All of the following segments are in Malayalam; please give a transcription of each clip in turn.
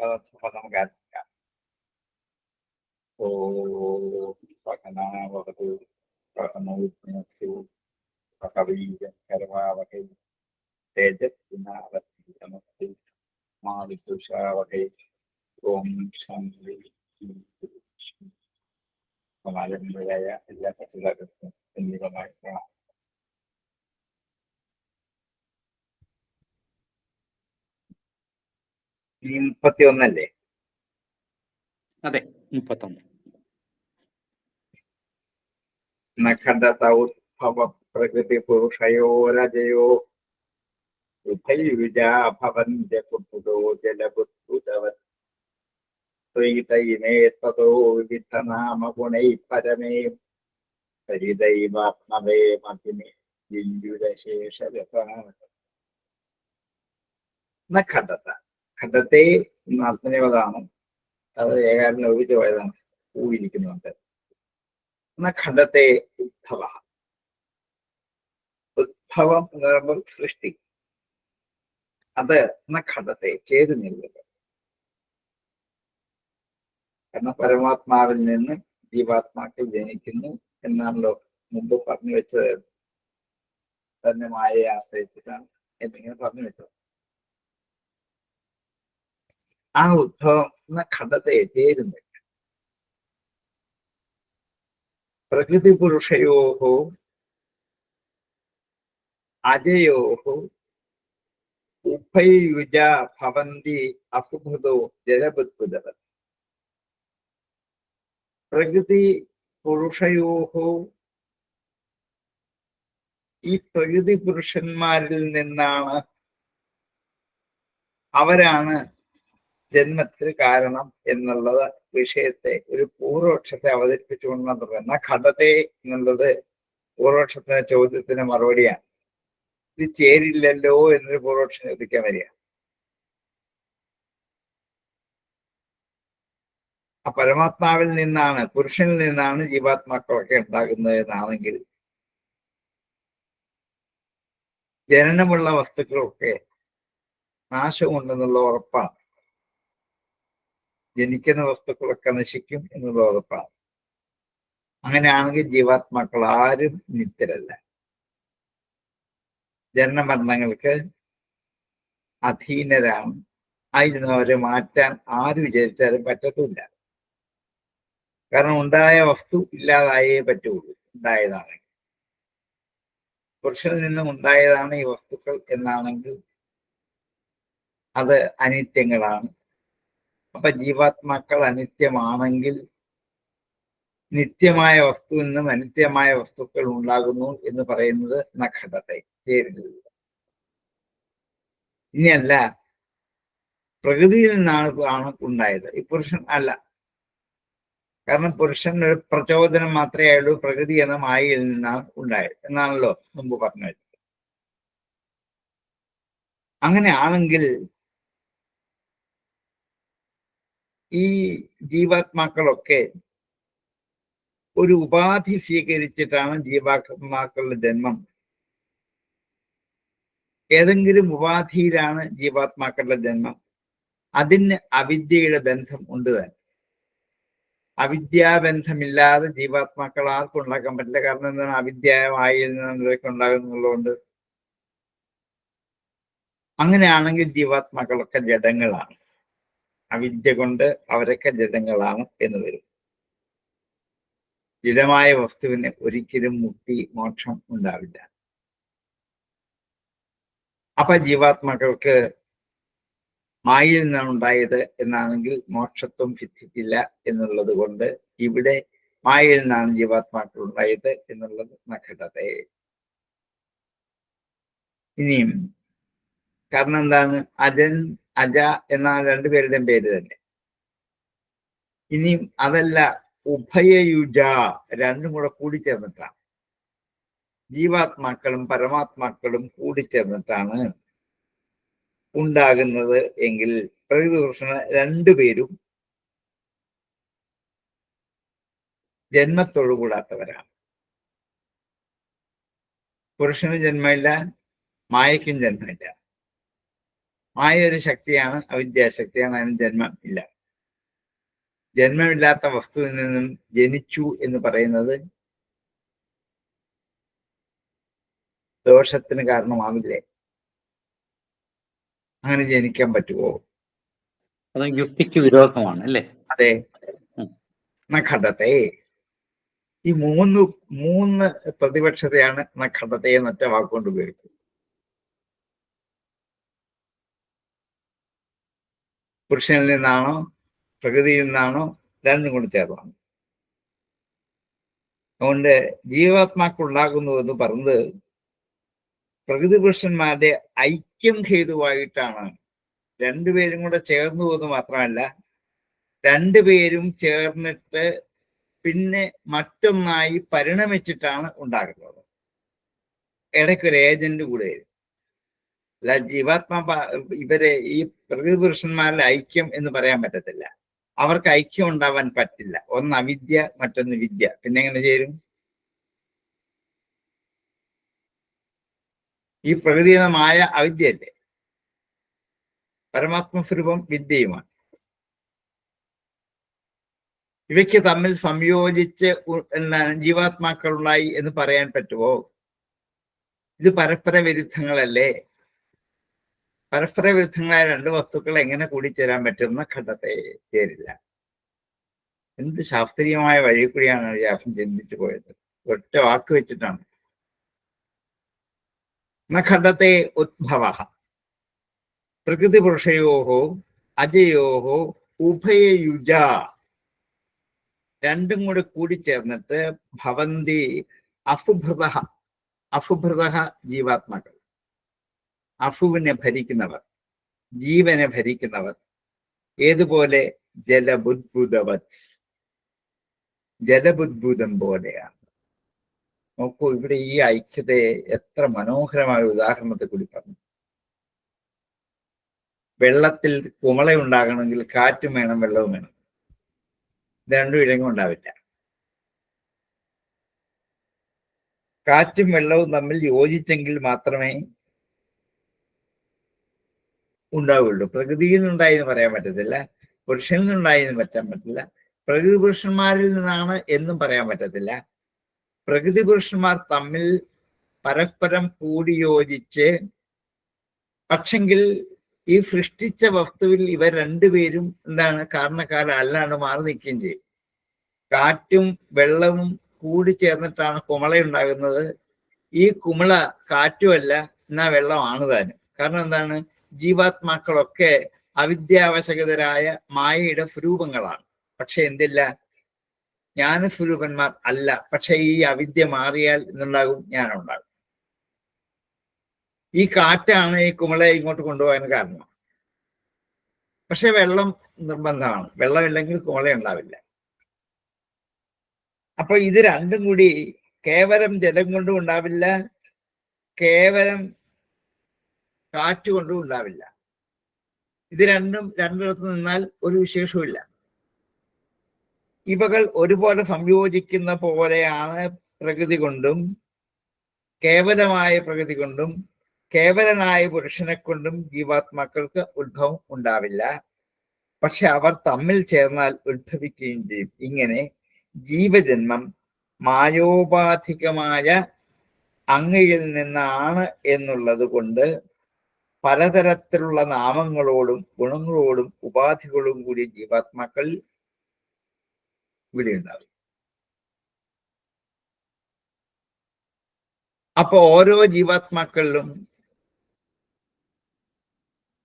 അപ്പൊ നമുക്ക് ആരംഭിക്കാം. സഹനാവതു സഹനൗ കരവാവഹൈ തേജസ്വിനാവധീതമസ്തു മാ വിദ്വിഷാവഹൈ. ഓം ശാന്തി. സമാരംഭരായ എല്ലാ കക്ഷികാർക്കും എന്നിവമായി കാണാം. ഈ 31 അതെ, 31. നഖദതൗദ്ഭവ പ്രകൃതി പുരുഷയോരജയോ ഉഭയുജാ ഭവന്ത്യ കുതുതോ ജലബുദ്ധവത് ത്വയിതൈനേ തതോ വിവിധനാമ ഗുണൈ പരമേ ഹരിദൈവാത്മവേ മതിമേ ലിംഗുരശേഷരഥ. ഖഡത ഖഡത്തെ ആത്മനിപദമാണ്. അത് ഏകാലിന് ഒഴിച്ചു പോയതാണ്. ഊയിരിക്കുന്നുണ്ട്. ഖഡത്തെ ഉദ്ഭവ. ഉദ്ഭവം എന്ന് പറയുമ്പോൾ സൃഷ്ടി. അത് ഖഡത്തെ ചേരുന്നില്ല. കാരണം പരമാത്മാവിൽ നിന്ന് ജീവാത്മാക്കൾ ജനിക്കുന്നു എന്നാണല്ലോ മുമ്പ് പറഞ്ഞു വെച്ചത്. തന്നെ മായയെ ആശ്രയിച്ചിട്ടാണ് എന്നിങ്ങനെ പറഞ്ഞു വെച്ചത്. ആ ഉദ്ഭവം ഖഡത്തെ ചേരുന്നില്ല. പ്രകൃതി പുരുഷയോഹോ അജയോഹോ ഉഭയുജ ഭവന്തി അസുഭൃതോ ജലബുദ്ബുദവത്. പ്രകൃതി പുരുഷയോഹോ, ഈ പ്രകൃതി പുരുഷന്മാരിൽ നിന്നാണ്, അവരാണ് ജന്മത്തിന് കാരണം എന്നുള്ളത് വിഷയത്തെ ഒരു പൂർവപക്ഷത്തെ അവതരിപ്പിച്ചുകൊണ്ടാണ് പറയുന്നത്. ഖഡത്തെ എന്നുള്ളത് പൂർവപക്ഷത്തിന്റെ ചോദ്യത്തിന് മറുപടിയാണ്. ഇത് ചേരില്ലല്ലോ എന്നൊരു പൂർവപക്ഷം ചോദിക്കാൻ വരിക. ആ പരമാത്മാവിൽ നിന്നാണ്, പുരുഷനിൽ നിന്നാണ് ജീവാത്മാക്കളൊക്കെ ഉണ്ടാകുന്നത് എന്നാണെങ്കിൽ ജനനമുള്ള വസ്തുക്കളൊക്കെ നാശമുണ്ടെന്നുള്ള ഉറപ്പാണ്. ജനിക്കുന്ന വസ്തുക്കളൊക്കെ നശിക്കും എന്നുള്ള ഉറപ്പാണ്. അങ്ങനെയാണെങ്കിൽ ജീവാത്മാക്കൾ ആരും നിത്യരല്ല. ജനനമരണങ്ങൾക്ക് അധീനരാണ്. ആയിരുന്നവരെ മാറ്റാൻ ആര് വിചാരിച്ചാലും പറ്റത്തില്ല. കാരണം ഉണ്ടായ വസ്തു ഇല്ലാതായേ പറ്റുള്ളൂ. ഉണ്ടായതാണ്, പുരുഷനിൽ നിന്നും ഉണ്ടായതാണ് ഈ വസ്തുക്കൾ എന്നാണെങ്കിൽ അത് അനിത്യങ്ങളാണ്. അപ്പൊ ജീവാത്മാക്കൾ അനിത്യമാണെങ്കിൽ നിത്യമായ വസ്തുവിൽ നിന്നും അനിത്യമായ വസ്തുക്കൾ ഉണ്ടാകുന്നു എന്ന് പറയുന്നത് നഖഡത്തെ ചേരുന്നത്. ഇനിയല്ല, പ്രകൃതിയിൽ നിന്നാണ് ഉണ്ടായത്, ഈ പുരുഷൻ അല്ല. കാരണം പുരുഷൻ ഒരു പ്രചോദനം മാത്രമേ ആയുള്ളൂ. പ്രകൃതി എന്ന മായയിൽ നിന്നാണ് ഉണ്ടായത് എന്നാണല്ലോ മുമ്പ് പറഞ്ഞു വെച്ചത്. അങ്ങനെയാണെങ്കിൽ ഈ ജീവാത്മാക്കളൊക്കെ ഒരു ഉപാധി സ്വീകരിച്ചിട്ടാണ് ജീവാത്മാക്കളുടെ ജന്മം. ഏതെങ്കിലും ഉപാധിയിലാണ് ജീവാത്മാക്കളുടെ ജന്മം. അതിന് അവിദ്യയുടെ ബന്ധം ഉണ്ട് തന്നെ. അവിദ്യാബന്ധമില്ലാതെ ജീവാത്മാക്കൾ ആർക്കും ഉണ്ടാക്കാൻ പറ്റില്ല. കാരണം എന്താണ്? അവിദ്യമായി നിന്നൊക്കെ ഉണ്ടാകുന്നുള്ളതുകൊണ്ട്. അങ്ങനെയാണെങ്കിൽ ജീവാത്മാക്കളൊക്കെ ജഡങ്ങളാണ്. അവിദ്യ കൊണ്ട് അവരൊക്കെ ജഡങ്ങളാണ് എന്ന് വരും. ജഡമായ വസ്തുവിന് ഒരിക്കലും മുക്തി, മോക്ഷം ഉണ്ടാവില്ല. അപ്പൊ ജീവാത്മാക്കൾക്ക് മായയിൽ നിന്നാണ് ഉണ്ടായത് എന്നാണെങ്കിൽ മോക്ഷത്വം സിദ്ധിക്കില്ല എന്നുള്ളത് കൊണ്ട് ഇവിടെ മായയിൽ നിന്നാണ് ജീവാത്മാക്കൾ ഉണ്ടായത് എന്നുള്ളത് നഖഡത്തെ. ഇനിയും കാരണം എന്താണ്? അജൻ, അജ എന്ന രണ്ടുപേരുടെയും പേര് തന്നെ. ഇനിയും അതല്ല, ഉഭയയുജ, രണ്ടും കൂടെ കൂടിച്ചേർന്നിട്ടാണ്. ജീവാത്മാക്കളും പരമാത്മാക്കളും കൂടിച്ചേർന്നിട്ടാണ് ഉണ്ടാകുന്നത് എങ്കിൽ പ്രകൃതി പുരുഷന് രണ്ടുപേരും ജന്മത്തോടുകൂടാത്തവരാണ്. പുരുഷന് ജന്മമില്ല, മായയ്ക്കും ജന്മമില്ല. മായ ഒരു ശക്തിയാണ്, അവിദ്യാശക്തിയാണ്. അതിന് ജന്മം ഇല്ല. ജന്മമില്ലാത്ത വസ്തുവിൽ നിന്നും ജനിച്ചു എന്ന് പറയുന്നത് ദോഷത്തിന് കാരണമാവില്ലേ? അങ്ങനെ ജനിക്കാൻ പറ്റുമോ? അത് യുക്തിക്ക് വിരോധമാണ് അല്ലേ? അതെ. നഖണ്ഡത്തെ, ഈ മൂന്ന് പ്രതിപക്ഷതയാണ് നഖണ്ഡത്തെ എന്നൊറ്റ വാക്കുകൊണ്ട് ഉപയോഗിക്കുന്നത്. പുരുഷനിൽ നിന്നാണോ പ്രകൃതിയിൽ നിന്നാണോ? രണ്ടും കൂടി ചേർന്നാണ്. അതുകൊണ്ട് ജീവാത്മാക്കുണ്ടാകുന്നു എന്ന് പറഞ്ഞത് പ്രകൃതി പുരുഷന്മാരുടെ ഐക്യം ഹേതുവായിട്ടാണ്. രണ്ടുപേരും കൂടെ ചേർന്നു എന്ന് മാത്രമല്ല, രണ്ടുപേരും ചേർന്നിട്ട് പിന്നെ മറ്റൊന്നായി പരിണമിച്ചിട്ടാണ് ഉണ്ടാകുന്നത്. ഇടയ്ക്കൊരു ഏജന്റ് കൂടെ വരും. അല്ല, ഇവരെ ഈ പ്രകൃതി പുരുഷന്മാരുടെ ഐക്യം എന്ന് പറയാൻ പറ്റത്തില്ല. അവർക്ക് ഐക്യം ഉണ്ടാവാൻ പറ്റില്ല. ഒന്ന് അവിദ്യ, മറ്റൊന്ന് വിദ്യ. പിന്നെ എങ്ങനെ ചേരും? ഈ പ്രകൃതിമായ അവിദ്യയല്ലേ? പരമാത്മസ്വരൂപം വിദ്യയുമാണ്. ഇവയ്ക്ക് തമ്മിൽ സംയോജിച്ച് എന്താണ് ജീവാത്മാക്കളുണ്ടായി എന്ന് പറയാൻ പറ്റുമോ? ഇത് പരസ്പര വിരുദ്ധങ്ങളല്ലേ? പരസ്പര വിരുദ്ധങ്ങളായ രണ്ട് വസ്തുക്കൾ എങ്ങനെ കൂടിച്ചേരാൻ പറ്റുന്ന ഘട്ടത്തെ ചേരില്ല. എന്ത് ശാസ്ത്രീയമായ വഴി കൂടിയാണ് വ്യാസം ചിന്തിച്ചു പോയത്. ഒറ്റ വാക്ക് വെച്ചിട്ടാണ്. ഘട്ടത്തെ ഉദ്ഭവ പ്രകൃതി പുരുഷയോഹോ അജയോഹോ ഉഭയയുജ, രണ്ടും കൂടെ കൂടിച്ചേർന്നിട്ട് ഭവന്തി അസുഭൃത. അസുഭൃത ജീവാത്മാക്കൾ, അസുവിനെ ഭരിക്കുന്നവർ, ജീവനെ ഭരിക്കുന്നവർ. ഏതുപോലെ? ജലബുദ്ഭുതവത്, ജലബുദ്ഭുതം പോലെയാണ്. നോക്കൂ, ഇവിടെ ഈ ഐക്യതയെ എത്ര മനോഹരമായ ഉദാഹരണത്തെ കൂടി പറഞ്ഞു. വെള്ളത്തിൽ കുമള ഉണ്ടാകണമെങ്കിൽ കാറ്റും വേണം, വെള്ളവും വേണം. ഇത് രണ്ടും ഇല്ലെങ്കിൽ ഉണ്ടാവില്ല. കാറ്റും വെള്ളവും തമ്മിൽ യോജിച്ചെങ്കിൽ മാത്രമേ ഉണ്ടാവുള്ളൂ. പ്രകൃതിയിൽ നിന്നുണ്ടായി എന്ന് പറയാൻ പറ്റത്തില്ല, പുരുഷനിൽ നിന്നുണ്ടായി എന്ന് പറ്റാൻ പറ്റില്ല, പ്രകൃതി പുരുഷന്മാരിൽ നിന്നാണ് എന്നും പറയാൻ പറ്റത്തില്ല. പ്രകൃതി പുരുഷന്മാർ തമ്മിൽ പരസ്പരം കൂടിയോജിച്ച്, പക്ഷെങ്കിൽ ഈ സൃഷ്ടിച്ച വസ്തുവിൽ ഇവർ രണ്ടുപേരും എന്താണ് കാരണക്കാരൻ അല്ലാണ്ട് മാറി നിൽക്കുകയും ചെയ്യും. കാറ്റും വെള്ളവും കൂടി ചേർന്നിട്ടാണ് കുമള ഉണ്ടാകുന്നത്. ഈ കുമള കാറ്റുമല്ല, എന്നാ വെള്ളമാണ് താനും. കാരണം എന്താണ്? ജീവാത്മാക്കളൊക്കെ അവിദ്യാവശകതരായ മായയുടെ സ്വരൂപങ്ങളാണ്. പക്ഷെ എന്തില്ല? ജ്ഞാനസ്വരൂപന്മാർ അല്ല. പക്ഷെ ഈ അവിദ്യ മാറിയാൽ എന്നുണ്ടാകും? ജ്ഞാനം ഉണ്ടാകും. ഈ കാറ്റാണ് ഈ കുമളയെ ഇങ്ങോട്ട് കൊണ്ടുപോകാൻ കാരണം. പക്ഷെ വെള്ളം നിർബന്ധമാണ്. വെള്ളമില്ലെങ്കിൽ കുമള ഉണ്ടാവില്ല. അപ്പൊ ഇത് രണ്ടും കൂടി കേവലം ജലം കൊണ്ടും ഉണ്ടാവില്ല, കേവലം കാറ്റുകൊണ്ടും ഉണ്ടാവില്ല. ഇത് രണ്ടും രണ്ടിടത്ത് നിന്നാൽ ഒരു വിശേഷവുമില്ല. ഇവകൾ ഒരുപോലെ സംയോജിക്കുന്ന പോലെയാണ് പ്രകൃതി കൊണ്ടും, കേവലമായ പ്രകൃതി കൊണ്ടും കേവലനായ പുരുഷനെ കൊണ്ടും ജീവാത്മാക്കൾക്ക് ഉത്ഭവം ഉണ്ടാവില്ല. പക്ഷെ അവർ തമ്മിൽ ചേർന്നാൽ ഉത്ഭവിക്കുകയും ചെയ്യും. ഇങ്ങനെ ജീവജന്മം മായോപാധികമായ അങ്ങയിൽ നിന്നാണ് എന്നുള്ളത് കൊണ്ട് പലതരത്തിലുള്ള നാമങ്ങളോടും ഗുണങ്ങളോടും ഉപാധികളോടും കൂടി ജീവാത്മാക്കൾ ഇവിടെ ഉണ്ടാകും. അപ്പൊ ഓരോ ജീവാത്മാക്കളിലും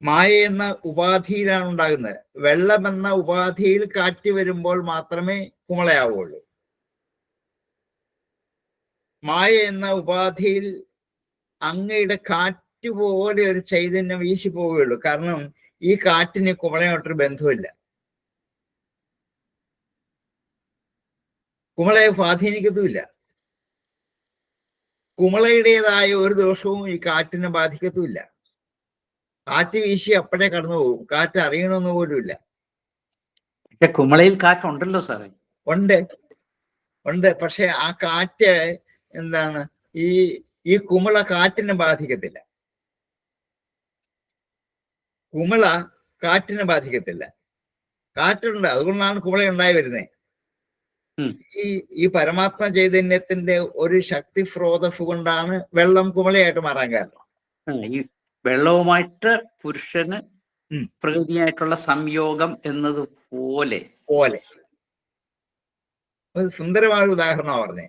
മായ എന്ന ഉപാധിയിലാണ് ഉണ്ടാകുന്നത്. വെള്ളം എന്ന ഉപാധിയിൽ കാറ്റ് വരുമ്പോൾ മാത്രമേ കുമളയാവുള്ളൂ. മായ എന്ന ഉപാധിയിൽ അങ്ങയുടെ കാറ്റ് പോലെ ഒരു ചൈതന്യം വീശി പോവുകയുള്ളൂ. കാരണം ഈ കാറ്റിന് കുമളയോട്ടൊരു ബന്ധമില്ല. കുമളയെ സ്വാധീനിക്കത്തുമില്ല. കുമളയുടേതായ ഒരു ദോഷവും ഈ കാറ്റിനെ ബാധിക്കത്തുമില്ല. കാറ്റ് വീശി അപ്പോഴേ കടന്നു പോകും. കാറ്റ് അറിയണമെന്ന് പോലുമില്ല. കുമളയിൽ കാറ്റുണ്ടല്ലോ സാറേ. ഉണ്ട്. പക്ഷെ ആ കാറ്റ് എന്താണ്? ഈ കുമള കാറ്റിനെ ബാധിക്കത്തില്ല. കുമിള കാറ്റിനെ ബാധിക്കത്തില്ല. കാറ്റുണ്ട്, അതുകൊണ്ടാണ് കുമിള ഉണ്ടായി വരുന്നത്. ഈ പരമാത്മ ചൈതന്യത്തിന്റെ ഒരു ശക്തി സ്രോതസ് കൊണ്ടാണ് വെള്ളം കുമിളയായിട്ട് മാറാൻ കാരണം. ഈ വെള്ളവുമായിട്ട് പുരുഷന് പ്രകൃതിയായിട്ടുള്ള സംയോഗം എന്നതുപോലെ ഒരു സുന്ദരമായ ഉദാഹരണമാണ് പറഞ്ഞേ.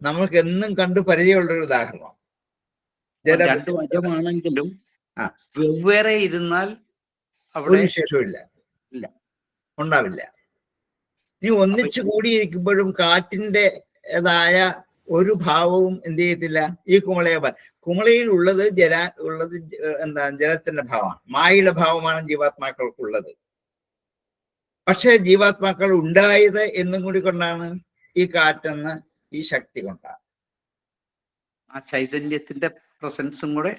നമ്മൾക്ക് എന്നും കണ്ടു പരിചയമുള്ളൊരു ഉദാഹരണം. രണ്ടും അജമാണെങ്കിലും വെവ്വേറെ ഇരുന്നാൽ ഒരു വിശേഷവും ഇല്ല, ഉണ്ടാവില്ല. നീ ഒന്നിച്ചു കൂടിയിരിക്കുമ്പോഴും കാറ്റിൻ്റെതായ ഒരു ഭാവവും എന്ത് ചെയ്യത്തില്ല ഈ കുമിളയിൽ ഉള്ളത് ജലത്തിന്റെ ഭാവമാണ്, മായയുടെ ഭാവമാണ് ജീവാത്മാക്കൾക്കുള്ളത്. പക്ഷെ ജീവാത്മാക്കൾ ഉണ്ടായത് എന്നും കൂടി കൊണ്ടാണ് ഈ കാറ്റെന്ന് ഈ ശക്തി കൊണ്ടാണ്. ആ ചൈതന്യത്തിന്റെ പ്രസൻസും കൂടെ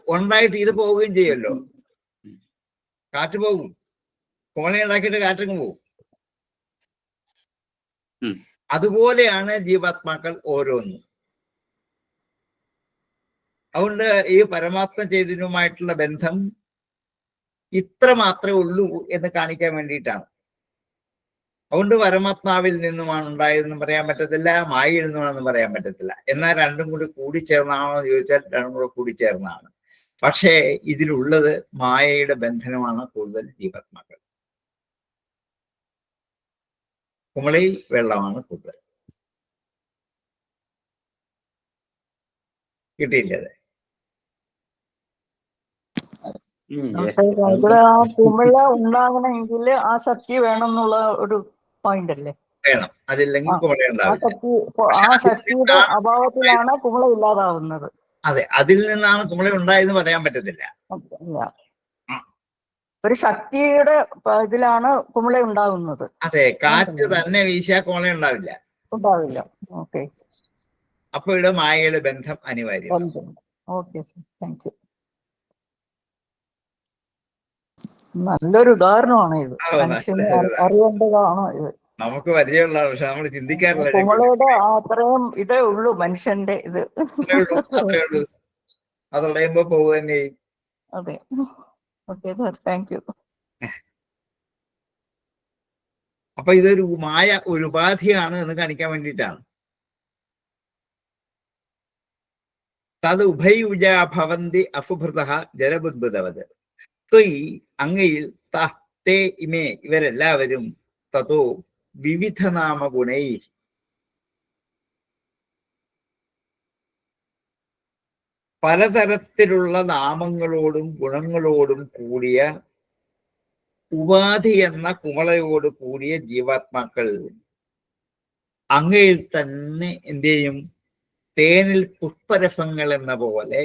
ഉണ്ടായിട്ട് ഇത് പോവുകയും ചെയ്യുമല്ലോ. കാറ്റ് പോകും, കുമിളയുണ്ടാക്കിയിട്ട് കാറ്റങ്ങ് പോകും. അതുപോലെയാണ് ജീവാത്മാക്കൾ ഓരോന്നും. അതുകൊണ്ട് ഈ പരമാത്മ ചൈതന്യവുമായിട്ടുള്ള ബന്ധം ഇത്ര മാത്രമേ ഉള്ളൂ എന്ന് കാണിക്കാൻ വേണ്ടിയിട്ടാണ്. അതുകൊണ്ട് പരമാത്മാവിൽ നിന്നുമാണ് ഉണ്ടായതെന്നും പറയാൻ പറ്റത്തില്ല, മായയിൽ നിന്നുമാണെന്നും പറയാൻ പറ്റത്തില്ല. എന്നാൽ രണ്ടും കൂടി കൂടിച്ചേർന്നാണോ എന്ന് ചോദിച്ചാൽ രണ്ടും കൂടെ കൂടിച്ചേർന്നാണ്. പക്ഷേ ഇതിലുള്ളത് മായയുടെ ബന്ധനമാണ് കൂടുതൽ ജീവാത്മാക്കൾ. കുമിളയിൽ വെള്ളമാണ് കൂടുതൽ. കിട്ടിയില്ലേ? ഇവിടെ ആ കുമിള ഉണ്ടാകണമെങ്കിൽ ആ ശക്തി വേണം എന്നുള്ള ഒരു പോയിന്റ് അല്ലേ? വേണം, അതില്ലെങ്കിൽ കുമിള ഉണ്ടാവില്ല. ആ ശക്തിയുടെ അഭാവത്തിലാണ് കുമിള ഇല്ലാതാവുന്നത്. അതെ, അതിൽ നിന്നാണ് കുമിള ഉണ്ടായെന്ന് പറയാൻ പറ്റത്തില്ല. ഒരു ശക്തിയുടെ ഇതിലാണ് കുമിള ഉണ്ടാകുന്നത്. അതെ, കാറ്റ് തന്നെ വീശിയാൽ കുമിള ഉണ്ടാവില്ല. ഓക്കെ. അപ്പൊ ഇവിടെ മായയുടെ ബന്ധം അനിവാര്യം. Okay sir, thank you. നല്ലൊരു ഉദാഹരണമാണ് ഇത്, മനുഷ്യന് അറിയേണ്ടതാണ് ഇത്. നമുക്ക് പരിചയമുള്ള, പക്ഷെ നമ്മൾ ചിന്തിക്കാറില്ല. കുമിളയുടെ അത്രയും ഇതേ ഉള്ളൂ മനുഷ്യന്റെ ഇത്. അതടയുമ്പോ പോവുക തന്നെ. അതെ, ഓക്കെ സർ, താങ്ക് യു. അപ്പൊ ഇതൊരു മായ ഒരു ഉപാധിയാണ് എന്ന് കാണിക്കാൻ വേണ്ടിയിട്ടാണ്. തത് ഉഭയുജ ഭവന്തി അസുഭൃത ജലബുദ്ബുദവത് ത്വയി അങ്ങയിൽ തേ ഇമേ ഇവരെല്ലാവരും തതോ വിവിധ നാമഗുണൈ പലതരത്തിലുള്ള നാമങ്ങളോടും ഗുണങ്ങളോടും കൂടിയ ഉപാധി എന്ന കുമളയോട് കൂടിയ ജീവാത്മാക്കൾ അങ്ങയിൽ തന്നെ എന്ത് ചെയ്യും? തേനിൽ പുഷ്പരസങ്ങൾ എന്ന പോലെ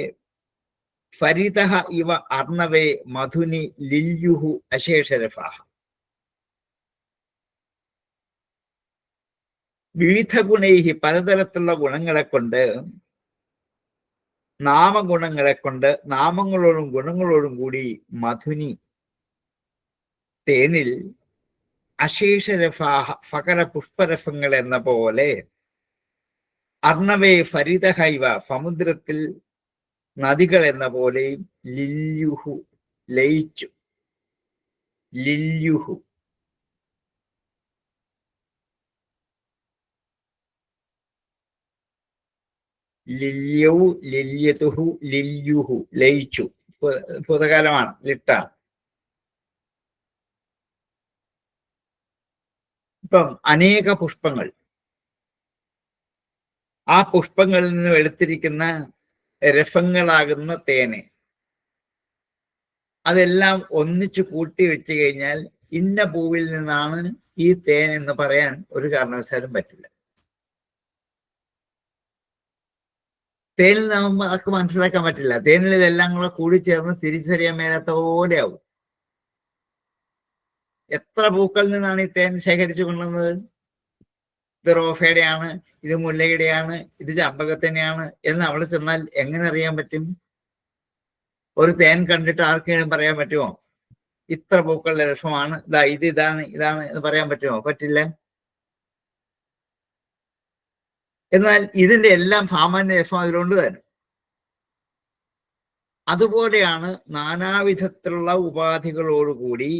ഫരിതഃ ഇവ അർണവേ മധുനി ലില്യുഹു അശേഷരസാഹ. വിവിധ ഗുണൈഹി പലതരത്തിലുള്ള ഗുണങ്ങളെ കൊണ്ട്, നാമഗുണങ്ങളെ കൊണ്ട്, നാമങ്ങളോടും ഗുണങ്ങളോടും കൂടി മധുനി തേനിൽ അശേഷരസാഹ ഫകര പുഷ്പരസങ്ങൾ എന്ന പോലെ അർണവേ ഫരിതഃ ഇവ സമുദ്രത്തിൽ നദികൾ എന്ന പോലെയും ലില്യുഹു ലയിച്ചു. ലില്യുഹു ലില്യൗ ലില്യതുഹു ലില്യുഹു ലയിച്ചു. ഭൂതകാലമാണ്, ലിട്ടാണ്. ഇപ്പം അനേക പുഷ്പങ്ങൾ, ആ പുഷ്പങ്ങളിൽ നിന്നും എടുത്തിരിക്കുന്ന രസങ്ങളാകുന്ന തേന്, അതെല്ലാം ഒന്നിച്ചു കൂട്ടി വെച്ച് കഴിഞ്ഞാൽ ഇന്ന പൂവിൽ നിന്നാണ് ഈ തേൻ എന്ന് പറയാൻ ഒരു കാരണവശാലും പറ്റില്ല. തേനിൽ നിന്നാകുമ്പോൾ അതൊക്കെ മനസ്സിലാക്കാൻ പറ്റില്ല. തേനിൽ ഇതെല്ലാം കൂടെ കൂടിച്ചേർന്ന് തിരിച്ചറിയാൻ മേലാത്ത പോലെയാവും. എത്ര പൂക്കളിൽ നിന്നാണ് ഈ തേൻ ശേഖരിച്ചു കൊണ്ടുവന്നത്? ഇത് റോഫയുടെയാണ്, ഇത് മുല്ലയുടെയാണ്, ഇത് ചമ്പകത്തിനെയാണ് എന്ന് അവിടെ ചെന്നാൽ എങ്ങനെ അറിയാൻ പറ്റും? ഒരു തേൻ കണ്ടിട്ട് ആർക്കെങ്കിലും പറയാൻ പറ്റുമോ ഇത്ര പൂക്കളുടെ രസമാണ്, ഇതാണ് എന്ന് പറയാൻ പറ്റുമോ? പറ്റില്ല. എന്നാൽ ഇതിന്റെ എല്ലാം സാമാന്യ രസം അതിലുണ്ട് തന്നെ. അതുപോലെയാണ് നാനാവിധത്തിലുള്ള ഉപാധികളോടുകൂടി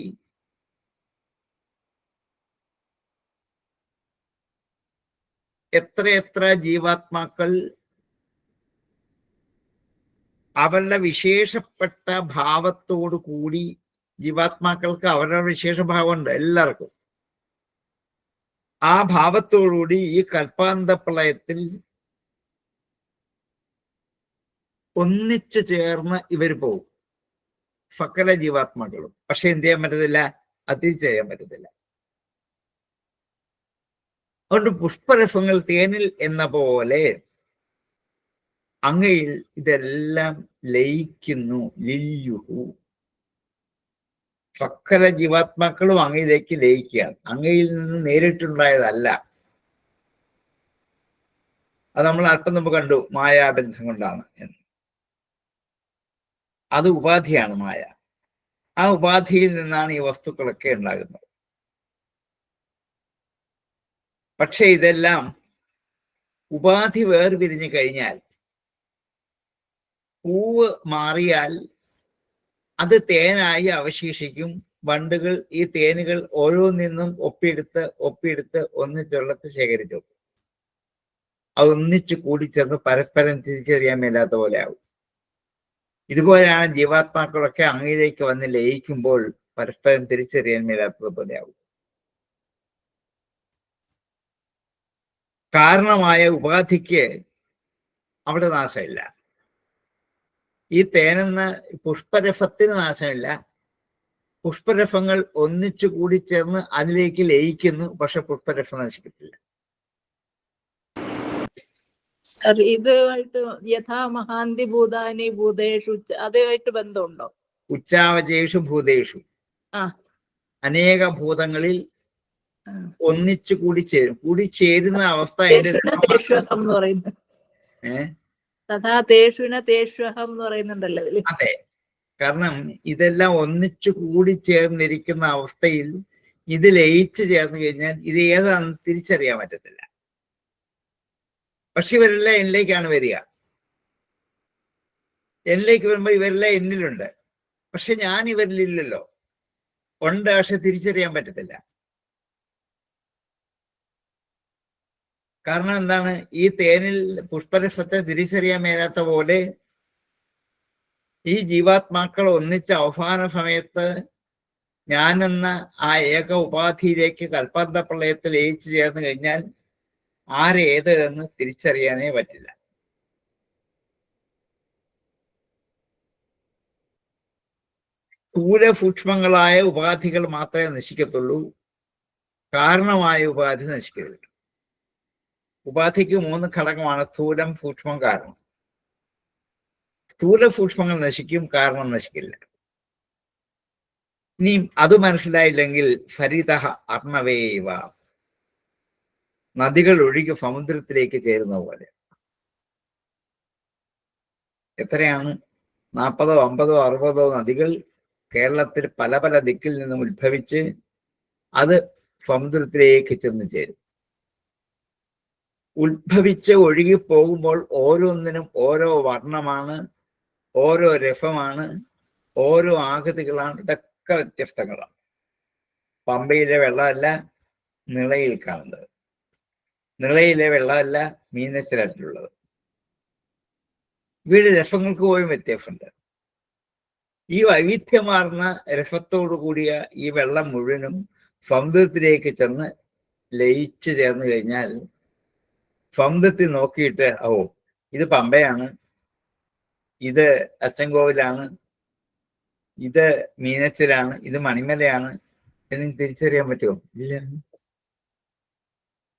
എത്രയെത്ര ജീവാത്മാക്കൾ അവരുടെ വിശേഷപ്പെട്ട ഭാവത്തോടു കൂടി, ജീവാത്മാക്കൾക്ക് അവരുടെ വിശേഷഭാവമുണ്ട് എല്ലാവർക്കും. ആ ഭാവത്തോടുകൂടി ഈ കൽപ്പാന്ത പ്രളയത്തിൽ ഒന്നിച്ചു ചേർന്ന് ഇവർ പോകും, സകല ജീവാത്മാക്കളും. പക്ഷെ എന്ത് ചെയ്യാൻ പറ്റത്തില്ല, അതിരിച്ചറിയാൻ പറ്റത്തില്ല. അതുകൊണ്ട് പുഷ്പരസങ്ങൾ തേനിൽ എന്ന പോലെ അങ്ങയിൽ ഇതെല്ലാം ലയിക്കുന്നു. ലില്യുഹു, സകല ജീവാത്മാക്കളും അങ്ങയിലേക്ക് ലയിക്കുകയാണ്, അങ്ങയിൽ നിന്ന് നേരിട്ടുണ്ടായതല്ല. അത് നമ്മൾ അല്പം മുമ്പ് കണ്ടു, മായാബന്ധം കൊണ്ടാണ് എന്ന്. അത് ഉപാധിയാണ് മായ. ആ ഉപാധിയിൽ നിന്നാണ് ഈ വസ്തുക്കളൊക്കെ ഉണ്ടാകുന്നത്. പക്ഷെ ഇതെല്ലാം ഉപാധി വേർപിരിഞ്ഞു കഴിഞ്ഞാൽ, പൂവ് മാറിയാൽ അത് തേനായി അവശേഷിക്കും. വണ്ടുകൾ ഈ തേനുകൾ ഓരോന്നിന്നും ഒപ്പിയെടുത്ത് ഒന്നിച്ചുള്ളത്ത് ശേഖരിച്ചു. അതൊന്നിച്ചു കൂടിച്ചേർന്ന് പരസ്പരം തിരിച്ചറിയാൻ മേലാത്ത പോലെ ആവും. ഇതുപോലെയാണ് ജീവാത്മാക്കളൊക്കെ അങ്ങയിലേക്ക് വന്ന് ലയിക്കുമ്പോൾ പരസ്പരം തിരിച്ചറിയാൻ മേലാത്തത് പോലെ ആവും. കാരണമായ ഉപാധിക്ക് അവിടെ നാശമില്ല. ഈ തേനെന്ന പുഷ്പരസത്തിന് നാശമില്ല. പുഷ്പരസങ്ങൾ ഒന്നിച്ചു കൂടിച്ചേർന്ന് അതിലേക്ക് ലയിക്കുന്നു, പക്ഷെ പുഷ്പരസം നശിക്കത്തില്ല. ഇതുമായിട്ട് യഥാ മഹാന്തി ഭൂതാനി ഭൂതേഷു അതുമായിട്ട് ബന്ധമുണ്ടോ? ഉച്ചാവചേഷു ഭൂതേഷു, അനേക ഭൂതങ്ങളിൽ ഒന്നിച്ചു കൂടിച്ചേരുന്ന അവസ്ഥ. അതെ, കാരണം ഇതെല്ലാം ഒന്നിച്ചു കൂടിച്ചേർന്നിരിക്കുന്ന അവസ്ഥയിൽ ഇത് ലയിച്ചു ചേർന്ന് കഴിഞ്ഞാൽ ഇത് ഏതാണെന്ന് തിരിച്ചറിയാൻ പറ്റത്തില്ല. പക്ഷെ ഇവരെല്ലാം എന്നിലേക്കാണ് വരിക. എന്നിലേക്ക് വരുമ്പോൾ ഇവരെല്ലാം എന്നിലുണ്ട്, പക്ഷെ ഞാൻ ഇവരിലില്ലല്ലോ. ഉണ്ട്, പക്ഷെ തിരിച്ചറിയാൻ പറ്റത്തില്ല. കാരണം എന്താണ്? ഈ തേനിൽ പുഷ്പരസത്തെ തിരിച്ചറിയാൻ മേലാത്ത പോലെ ഈ ജീവാത്മാക്കൾ ഒന്നിച്ച അവസാന സമയത്ത് ഞാനെന്ന ആ ഏക ഉപാധിയിലേക്ക് കൽപ്പാന്ത പ്രളയത്തിൽ ലയിച്ചു ചേർന്ന് കഴിഞ്ഞാൽ ആരേത് എന്ന് തിരിച്ചറിയാനേ പറ്റില്ല. സ്ഥൂലസൂക്ഷ്മങ്ങളായ ഉപാധികൾ മാത്രമേ നശിക്കത്തുള്ളൂ, കാരണമായ ഉപാധി നശിക്കരുത്. ഉപാധിക്ക് 3 ഘടകമാണ്: സ്ഥൂലം, സൂക്ഷ്മം, കാരണം. സ്ഥൂല സൂക്ഷ്മങ്ങൾ നശിക്കും, കാരണം നശിക്കില്ല. ഇനി അത് മനസ്സിലായില്ലെങ്കിൽ സരിതഃ അർണവേവ, നദികൾ ഒഴുകി സമുദ്രത്തിലേക്ക് ചേരുന്ന പോലെ. എത്രയാണ്? 40, 50, 60 നദികൾ കേരളത്തിൽ പല പല ദിക്കിൽ നിന്നും ഉത്ഭവിച്ച് അത് സമുദ്രത്തിലേക്ക് ചെന്ന് ചേരും. ഉത്ഭവിച്ച് ഒഴുകി പോകുമ്പോൾ ഓരോന്നിനും ഓരോ വർണ്ണമാണ്, ഓരോ രസമാണ്, ഓരോ ആകൃതികളാണ്. ഇതൊക്കെ വ്യത്യസ്തങ്ങളാണ്. പമ്പയിലെ വെള്ളമല്ല നിളയിൽ കാണുന്നത്, നിളയിലെ വെള്ളമല്ല മീനച്ചിലാറ്റിലുള്ളത്. ഇവയുടെ രസങ്ങൾക്ക് പോലും വ്യത്യാസമുണ്ട്. ഈ വൈവിധ്യമാർന്ന രസത്തോടു കൂടിയ ഈ വെള്ളം മുഴുവനും സമുദ്രത്തിലേക്ക് ചെന്ന് ലയിച്ചു ചേർന്ന് കഴിഞ്ഞാൽ സമുദ്രത്തിൽ നോക്കിയിട്ട് ഓ ഇത് പമ്പയാണ്, ഇത് അച്ചൻകോവിലാണ്, ഇത് മീനച്ചിലാണ്, ഇത് മണിമലയാണ് എന്ന് തിരിച്ചറിയാൻ പറ്റുമോ? ഇല്ല.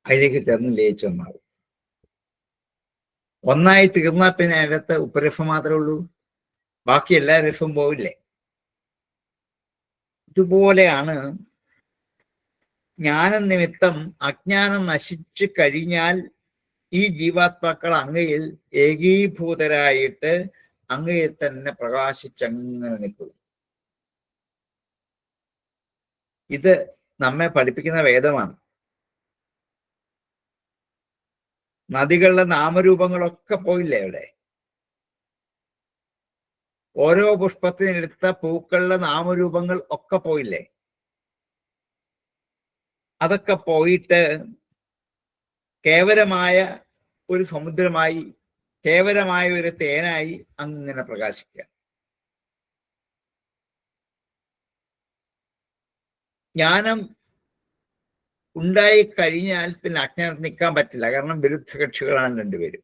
അതിലേക്ക് ചേർന്ന് ലയിച്ചു ഒന്നാവും. ഒന്നായി തീർന്നാൽ പിന്നെ അതിനകത്ത് ഉപ്പരസം മാത്രമേ ഉള്ളൂ, ബാക്കി എല്ലാ രസവും പോവില്ലേ? ഇതുപോലെയാണ് ജ്ഞാനം നിമിത്തം അജ്ഞാനം നശിച്ചു കഴിഞ്ഞാൽ ഈ ജീവാത്മാക്കൾ അങ്ങയിൽ ഏകീഭൂതരായിട്ട് അങ്ങയിൽ തന്നെ പ്രകാശിച്ചങ്ങനെ നിൽക്കുന്നു. ഇത് നമ്മെ പഠിപ്പിക്കുന്ന വേദമാണ്. നദികളുടെ നാമരൂപങ്ങളൊക്കെ പോയില്ലേ അവിടെ? ഓരോ പുഷ്പത്തിനെടുത്ത പൂക്കളുടെ നാമരൂപങ്ങൾ ഒക്കെ പോയില്ലേ? അതൊക്കെ പോയിട്ട് കേവലമായ ഒരു സമുദ്രമായി, കേവലമായ ഒരു തേനായി അങ്ങനെ പ്രകാശിക്കുക. ജ്ഞാനം ഉണ്ടായി കഴിഞ്ഞാൽ പിന്നെ അജ്ഞാനം നിൽക്കാൻ പറ്റില്ല. കാരണം വിരുദ്ധ കക്ഷികളാണ് രണ്ടുപേരും.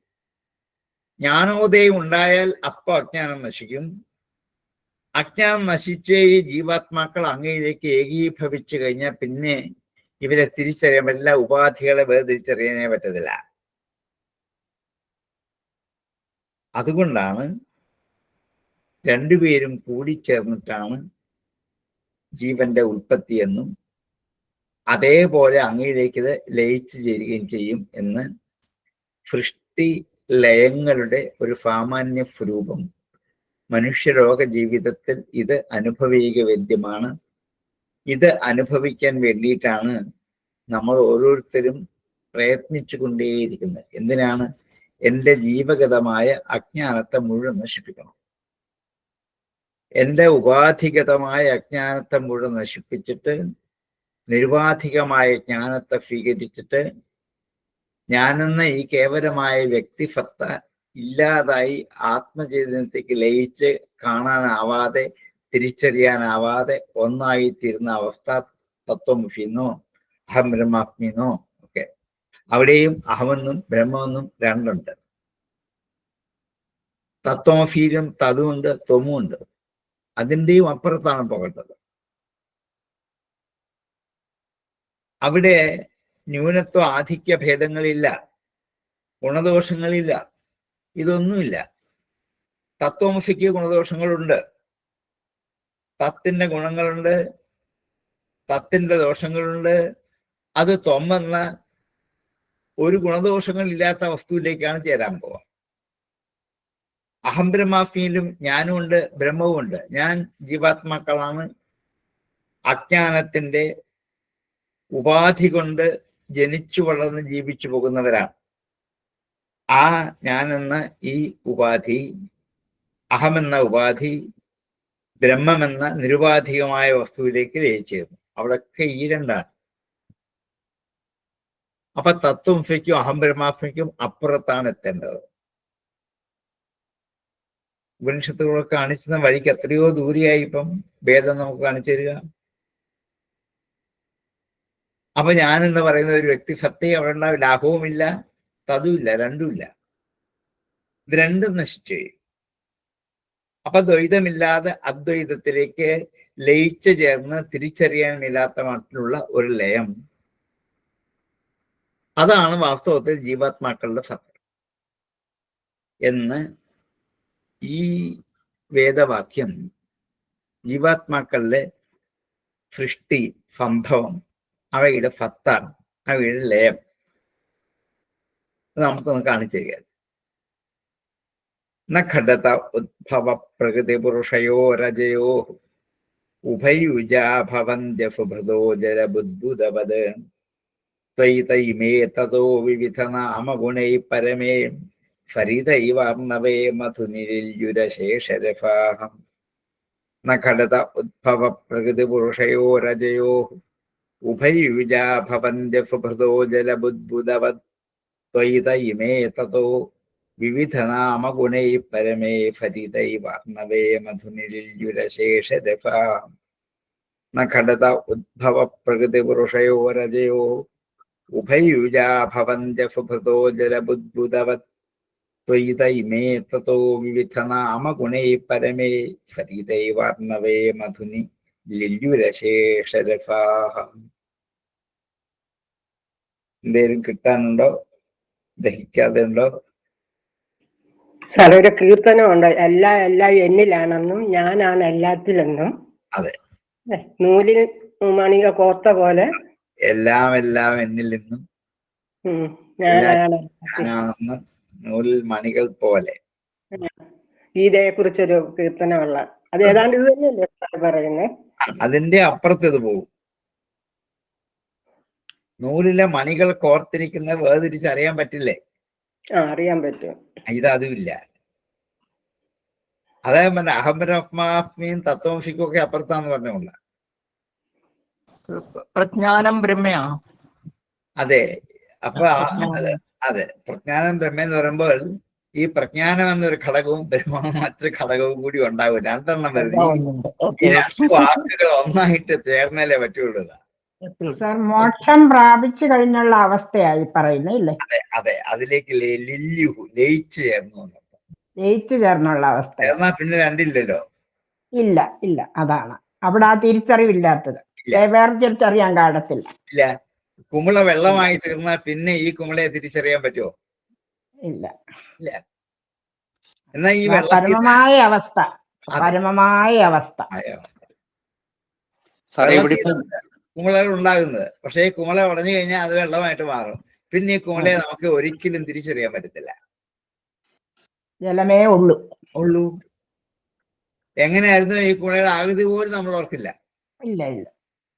ജ്ഞാനോദയം ഉണ്ടായാൽ അപ്പൊ അജ്ഞാനം നശിക്കും. അജ്ഞാനം നശിച്ച് ഈ ജീവാത്മാക്കൾ അങ്ങയിലേക്ക് ഏകീഭവിച്ചു കഴിഞ്ഞാൽ പിന്നെ ഇവരെ തിരിച്ചറിയാൻ പറ്റില്ല. ഉപാധികളെ വേർതിരിച്ചറിയാനേ പറ്റത്തില്ല. അതുകൊണ്ടാണ് രണ്ടുപേരും കൂടിച്ചേർന്നിട്ടാണ് ജീവന്റെ ഉൽപ്പത്തി എന്നും അതേപോലെ അങ്ങയിലേക്ക് ഇത് ലയിച്ചു ചേരുകയും ചെയ്യും എന്ന് സൃഷ്ടി ലയങ്ങളുടെ ഒരു സാമാന്യ സ്വരൂപം മനുഷ്യലോക ജീവിതത്തിൽ ഇത് അനുഭവിക വേദ്യമാണ്. ഇത് അനുഭവിക്കാൻ വേണ്ടിയിട്ടാണ് നമ്മൾ ഓരോരുത്തരും പ്രയത്നിച്ചു കൊണ്ടേയിരിക്കുന്നത്. എന്തിനാണ്? എൻ്റെ ജീവഗതമായ അജ്ഞാനത്തെ മുഴുവൻ നശിപ്പിക്കണം. എൻ്റെ ഉപാധിഗതമായ അജ്ഞാനത്തെ മുഴുവൻ നശിപ്പിച്ചിട്ട് നിരുപാധികമായ ജ്ഞാനത്തെ സ്വീകരിച്ചിട്ട് ഞാനെന്ന ഈ കേവലമായ വ്യക്തിസത്ത ഇല്ലാതായി ആത്മചൈതന്യത്തേക്ക് ലയിച്ച് കാണാനാവാതെ, തിരിച്ചറിയാനാവാതെ ഒന്നായി തീരുന്ന അവസ്ഥ തത്വമസിന്നോ അഹം ബ്രഹ്മാസ്മിന്നോ ഒക്കെ. അവിടെയും അഹമെന്നും ബ്രഹ്മമെന്നും രണ്ടുണ്ട്. തത്വമസിയിലും തതുമുണ്ട്, ത്വമുണ്ട്. അതിൻ്റെയും അപ്പുറത്താണ് പോകേണ്ടത്. അവിടെ ന്യൂനത്വ ആധിക്യ ഭേദങ്ങളില്ല, ഗുണദോഷങ്ങളില്ല, ഇതൊന്നുമില്ല. തത്വമസിക്ക് ഗുണദോഷങ്ങളുണ്ട്, തത്തിന്റെ ഗുണങ്ങളുണ്ട്, തത്തിന്റെ ദോഷങ്ങളുണ്ട്. അത് ത്വമെന്ന ഒരു ഗുണദോഷങ്ങളില്ലാത്ത വസ്തുവിലേക്കാണ് ചേരാൻ പോവുക. അഹം ബ്രഹ്മാസ്മിയിലും ഞാനുമുണ്ട്, ബ്രഹ്മവുമുണ്ട്. ഞാൻ ജീവാത്മാക്കളാണ്. അജ്ഞാനത്തിന്റെ ഉപാധി കൊണ്ട് ജനിച്ചു വളർന്ന് ജീവിച്ചു പോകുന്നവരാണ്. ആ ഞാനെന്ന ഈ ഉപാധി, അഹമെന്ന ഉപാധി ബ്രഹ്മമെന്ന നിരുപാധികമായ വസ്തുവിലേക്ക് ലയിച്ചേരുന്നു. അവിടൊക്കെ ഈ രണ്ടാണ്. അപ്പൊ തത്വംസയ്ക്കും അഹം ബ്രഹ്മാസ്മിക്കും അപ്പുറത്താണ് എത്തേണ്ടത്. ഉപനിഷത്തുകളൊക്കെ കാണിച്ചുന്ന വഴിക്ക് എത്രയോ ദൂരെയായി ഇപ്പം ഭേദം നമുക്ക് കാണിച്ചു തരിക. അപ്പൊ ഞാനെന്ന് പറയുന്ന ഒരു വ്യക്തി സത്യം അവിടെ ഉണ്ടാവും. ലാഭവുമില്ല, തതുമില്ല, രണ്ടുമില്ല. ഇത് രണ്ടും നശിച്ചു. അപ്പൊ ദ്വൈതമില്ലാതെ അദ്വൈതത്തിലേക്ക് ലയിച്ചു ചേർന്ന് തിരിച്ചറിയാനില്ലാത്ത മട്ടിലുള്ള ഒരു ലയം, അതാണ് വാസ്തവത്തിൽ ജീവാത്മാക്കളുടെ സത്യം എന്ന് ഈ വേദവാക്യം ജീവാത്മാക്കളുടെ സൃഷ്ടി, സംഭവം, അവയുടെ സത്ത, അവയുടെ ലയം നമുക്കൊന്ന് കാണിച്ചു തരിക. ന ഘടത ഉദ്ഭവ പ്രകൃതി പുരുഷയോ രജയോ ഉഭയുജാ ഭവന്ത്യ സുഭൃതോ ജലബുദ്ബുദവത് ത്വയിതൈമേ തതോ വിവിധ നാമഗുണൈ പരമേ ഫരിതൈവാർണവേ മധുനിരിൽയുരശേഷരഫാഹം. ന ഘടത ഉദ്ഭവ പ്രകൃതി പുരുഷയോ രജയോ ഉഭയുജാ ഭവന്ത്യ സുഭൃതോ ജലബുദ്ബുദവത് ത്വയിതൈമേ തതോ വിവിധ നാമഗുണൈ പരമേ ഫരിതൈവാർണവേ മധുനിരിൽയുരശേഷരഫാഹം. ന ഘടത ഉദ്ഭവ പ്രകൃതി പുരുഷയോ രജയോ ഉഭയുജാ ഭവന്ത്യ സുഭൃതോ ജലബുദ്ബുദവത് ത്വയിതൈമേ തതോ വിവിധ നാമഗുണൈ പരമേ ഫരിതൈവാർണവേ മധുനി ലില്യുരശേഷരഫാഹം. എന്തേലും കിട്ടാനുണ്ടോ? ദഹിക്കാതെ ഉണ്ടോ? സാർ, ഒരു കീർത്തനമുണ്ട്, എല്ലാം എന്നിലാണെന്നും ഞാനാണ് എല്ലാത്തിലെന്നും. അതെ, നൂലിൽ മണിക കോർത്ത പോലെ എല്ലാം എന്നിൽ നിന്നും ഞാനാണെന്നും നൂലിൽ മണികൾ പോലെ. ഗീതയെ കുറിച്ചൊരു കീർത്തനമുള്ള, അത് ഏതാണ്ട് ഇത് തന്നെയല്ലേ പറയുന്നത്? അതിന്റെ അപ്പുറത്ത് ഇത് പോകും. നൂലിലെ മണികൾ കോർത്തിരിക്കുന്ന വേർതിരിച്ചറിയാൻ പറ്റില്ലേ? അറിയാൻ പറ്റും. ഇത് അതുമില്ല. അതായത് പിന്നെ അഹം ബ്രഹ്മാസ്മിയും തത്വമസിക്കും ഒക്കെ അപ്പുറത്താന്ന് പറഞ്ഞുകൊണ്ട്. പ്രജ്ഞാനം ബ്രഹ്മയാണോ? അതെ. അപ്പൊ പ്രജ്ഞാനം. അതെ, പ്രജ്ഞാനം ബ്രഹ്മ എന്ന് പറയുമ്പോൾ ഈ പ്രജ്ഞാനം എന്നൊരു ഘടകവും ബ്രഹ്മവും മറ്റൊരു ഘടകവും കൂടി ഉണ്ടാവും. രണ്ടെണ്ണം വരുന്നത്. ഈ രണ്ട് വാക്കുകൾ ഒന്നായിട്ട് ചേർന്നാലേ പറ്റുള്ളൂ. സർ, മോക്ഷം പ്രാപിച്ചു കഴിഞ്ഞുള്ള അവസ്ഥയായി പറയുന്നത് ഇല്ലേ? അതെ അതെ, അതിലേക്ക് ലയിച്ചു ചേർന്നു. ലയിച്ചു ചേർന്നുള്ള അവസ്ഥ. ചേർന്നാ പിന്നെ രണ്ടില്ലല്ലോ. ഇല്ല ഇല്ല, അതാണ് അവിടെ ആ തിരിച്ചറിവില്ലാത്തത്. വേർതിരിച്ചറിയാൻ കാണത്തില്ല. ഇല്ല. കുമിള വെള്ളമായി തീർന്നാൽ പിന്നെ ഈ കുമിളയെ തിരിച്ചറിയാൻ പറ്റുമോ? ഇല്ല ഇല്ല. എന്നാ ഈ പരമമായ അവസ്ഥ, പരമമായ അവസ്ഥ. കുമിളകൾ ഉണ്ടാകുന്നത്. പക്ഷേ ഈ കുമിള ഉടഞ്ഞു കഴിഞ്ഞാൽ അത് വെള്ളമായിട്ട് മാറും. പിന്നെ ഈ കുമിളയെ നമുക്ക് ഒരിക്കലും തിരിച്ചറിയാൻ പറ്റത്തില്ല. ജലമേ ഉള്ളൂ. എങ്ങനെയായിരുന്നു ഈ കുമിളയുടെ ആകൃതി പോലും നമ്മൾ ഓർക്കില്ല. ഇല്ല ഇല്ല,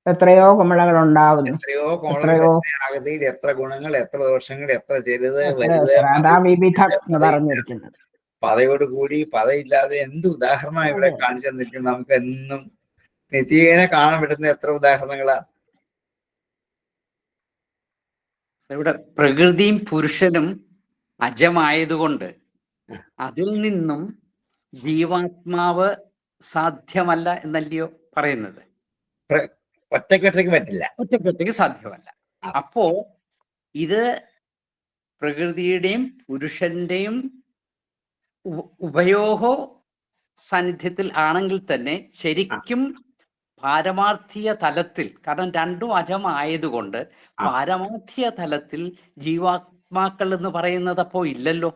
എത്രയോ കുമിളകൾ ഉണ്ടാകുന്നു. എത്രയോ കുമിളകൾ, എത്ര ആകൃതിയിൽ, എത്ര ഗുണങ്ങൾ, എത്ര ദോഷങ്ങൾ, എത്ര ചെറുത് വലുത്, വിവിധം എന്ന് പറഞ്ഞിരിക്കുന്നത്. പതയോട് കൂടി പതയില്ലാതെ എന്ത് ഉദാഹരണമാണ് ഇവിടെ കാണിച്ചു തന്നിരിക്കുന്നത്. നമുക്ക് എന്നും നിത്യേന കാണാൻ പറ്റുന്ന എത്ര ഉദാഹരണങ്ങളാ ഇവിടെ. പ്രകൃതിയും പുരുഷനും അജമായതുകൊണ്ട് അതിൽ നിന്നും ജീവാത്മാവ് സാധ്യമല്ല എന്നല്ലയോ പറയുന്നത്? ഒറ്റയ്ക്കൊറ്റയ്ക്ക് പറ്റില്ല, ഒറ്റയ്ക്കൊറ്റയ്ക്ക് സാധ്യമല്ല. അപ്പോ ഇത് പ്രകൃതിയുടെയും പുരുഷന്റെയും ഉഭയോഹോ സാന്നിധ്യത്തിൽ ആണെങ്കിൽ തന്നെ ശരിക്കും പാരമാർത്ഥിക തലത്തിൽ, കാരണം രണ്ടും അജമായതുകൊണ്ട് പാരമാർത്ഥിക തലത്തിൽ ജീവാത്മാക്കൾ എന്ന് പറയുന്നത് അപ്പോ ഇല്ലല്ലോ.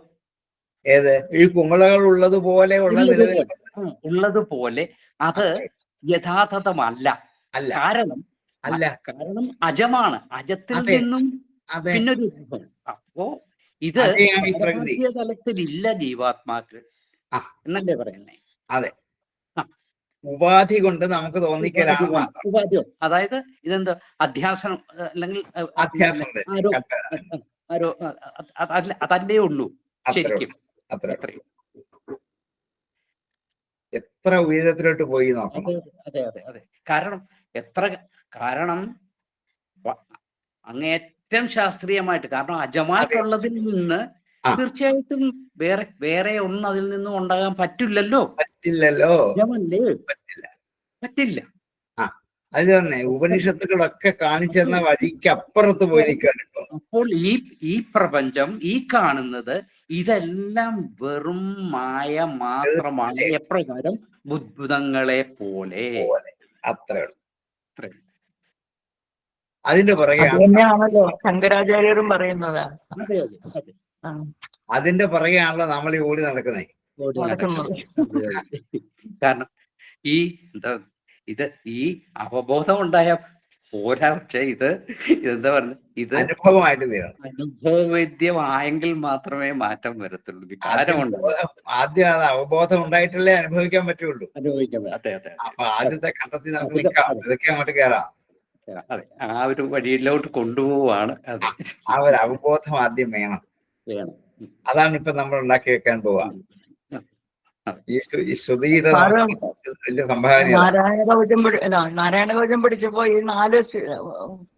ഏത് ഈ കുമിളകൾ ഉള്ളതുപോലെ ഉള്ളതുപോലെ അത് യഥാർത്ഥമല്ല. കാരണം അജമാണ്. അജത്തിൽ നിന്നും പിന്നൊരു രൂപം. അപ്പോ ഇത് പാരമാർത്ഥിക തലത്തിൽ ഇല്ല ജീവാത്മാക്കൾ എന്നല്ലേ പറയുന്നേ? അതെ, ഉപാധി കൊണ്ട് നമുക്ക് തോന്നിക്കലാണ്. ഉപാധി, അതായത് ഇതെന്താ അധ്യാസനം അല്ലെങ്കിൽ അതല്ലേ ഉള്ളൂ ശരിക്കും. എത്ര ഉയരത്തിലോട്ട് പോയി നോക്കണം. അതെ അതെ അതെ. കാരണം അങ്ങേറ്റം ശാസ്ത്രീയമായിട്ട്, കാരണം അജമായിട്ടുള്ളതിൽ നിന്ന് തീർച്ചയായിട്ടും വേറെ ഒന്നും അതിൽ നിന്നും ഉണ്ടാകാൻ പറ്റില്ലല്ലോ. പറ്റില്ല. അത് തന്നെ ഉപനിഷത്തുകളൊക്കെ കാണിച്ചെന്ന വഴിക്ക് അപ്പുറത്ത് പോയി നിൽക്കാൻ. അപ്പോൾ ഈ പ്രപഞ്ചം, ഈ കാണുന്നത്, ഇതെല്ലാം വെറും മായ മാത്രമാണ്. എപ്രകാരം? ബുദ്ബുദങ്ങളെ പോലെ. അത്രേ. അതിന്റെ പുറകെ ശങ്കരാചാര്യരും പറയുന്നത്. അതിന്റെ പുറകെയാണല്ലോ നമ്മൾ ഈ ഓടി നടക്കുന്നത്. കാരണം ഈ അവബോധം ഉണ്ടായ പോരാ. പക്ഷെ ഇതെന്താ പറയുന്നത്, ഇത് അനുഭവമായിട്ട് അനുഭവവേദ്യമായെങ്കിൽ മാത്രമേ മാറ്റം വരത്തുള്ളൂ. വികാരമുണ്ട്. ആദ്യം അത് അവബോധം ഉണ്ടായിട്ടല്ലേ അനുഭവിക്കാൻ പറ്റുള്ളൂ. അതെ അതെ. അപ്പൊ ആദ്യത്തെ ഘട്ടത്തിൽ നമുക്ക് നിൽക്കാം, ഇതൊക്കെ അങ്ങോട്ട് കയറാം. അതെ, ആ ഒരു വഴിയിലോട്ട് കൊണ്ടുപോവാണ്. അതെ, ആ ഒരു അവബോധം ആദ്യം വേണം. അതാണ് ഇപ്പൊ നമ്മൾ ഉണ്ടാക്കി വെക്കാൻ പോവാ. ഈ ശ്രുതിയുടെ വലിയ സംഭാവന. നാരായണ കവചം പഠിച്ചപ്പോ ഈ 4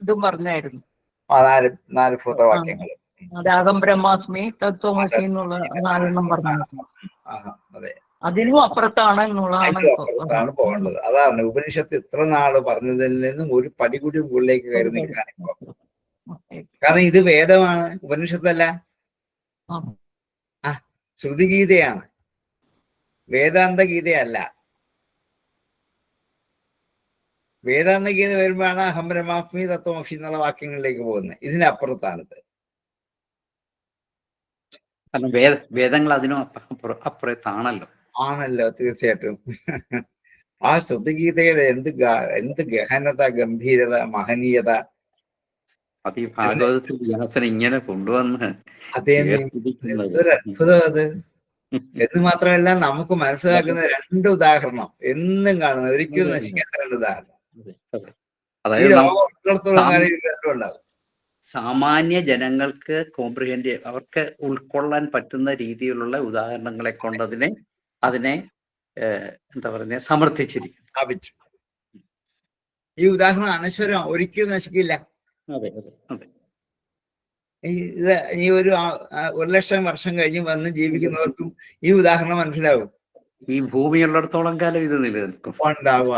ഇതും പറഞ്ഞായിരുന്നു. 4 സൂത്രവാക്യങ്ങൾ. അഹം ബ്രഹ്മാസ്മി, തത്വമസി എന്നുള്ള 4 പറഞ്ഞിരുന്നു. അതെ, അതിനും അപ്പുറത്താണ് എന്നുള്ളതാണ് പോകേണ്ടത്. അതാണ് ഉപനിഷത്ത് ഇത്ര നാള് പറഞ്ഞതിൽ നിന്നും ഒരു പടി കൂടി മുകളിലേക്ക് കയറി നിൽക്കുകയാണ് ഇപ്പൊ. കാരണം ഇത് വേദമാണ്, ഉപനിഷത്തല്ല. ശ്രുതിഗീതയാണ്, വേദാന്ത ഗീതയല്ല. വേദാന്ത ഗീത വരുമ്പോഴാണ് അഹം ബ്രഹ്മാസ്മി തത്വമസി എന്നുള്ള വാക്യങ്ങളിലേക്ക് പോകുന്നത്. ഇതിനപ്പുറത്താണിത്. കാരണം വേദങ്ങൾ അതിനും അപ്പുറത്താണല്ലോ. ആണല്ലോ, തീർച്ചയായിട്ടും. ആ ശ്രുതിഗീതയുടെ എന്ത് ഗഹനത, ഗംഭീരത, മഹനീയത. അത് ഈ ഭാഗവതത്തിൽ വ്യാസൻ ഇങ്ങനെ കൊണ്ടുവന്ന് എന്തൊരു അത്ഭുതം അത്. എന്ന് മാത്രമല്ല, നമുക്ക് മനസ്സിലാക്കുന്ന 2 ഉദാഹരണം എന്നും കാണുന്നത്, ഒരിക്കലും നശിക്കാത്ത 2 ഉദാഹരണം. അതായത് സാമാന്യ ജനങ്ങൾക്ക് അവർക്ക് ഉൾക്കൊള്ളാൻ പറ്റുന്ന രീതിയിലുള്ള ഉദാഹരണങ്ങളെ കൊണ്ട് അതിനെ എന്താ പറയുന്നത്, സമർത്ഥിച്ചിരിക്കുന്നത്. സ്ഥാപിച്ചു. ഈ ഉദാഹരണം അനശ്വരം ഒരിക്കലും നശിക്കില്ല. അതെ അതെ അതെ. ഇത് ഈ ഒരു 1,00,000 വർഷം കഴിഞ്ഞ് വന്ന് ജീവിക്കുന്നവർക്കും ഈ ഉദാഹരണം മനസ്സിലാവും. ഈ ഭൂമിയുള്ളിടത്തോളം കാലം ഇത് നിലനിൽക്കും. ഉണ്ടാവും.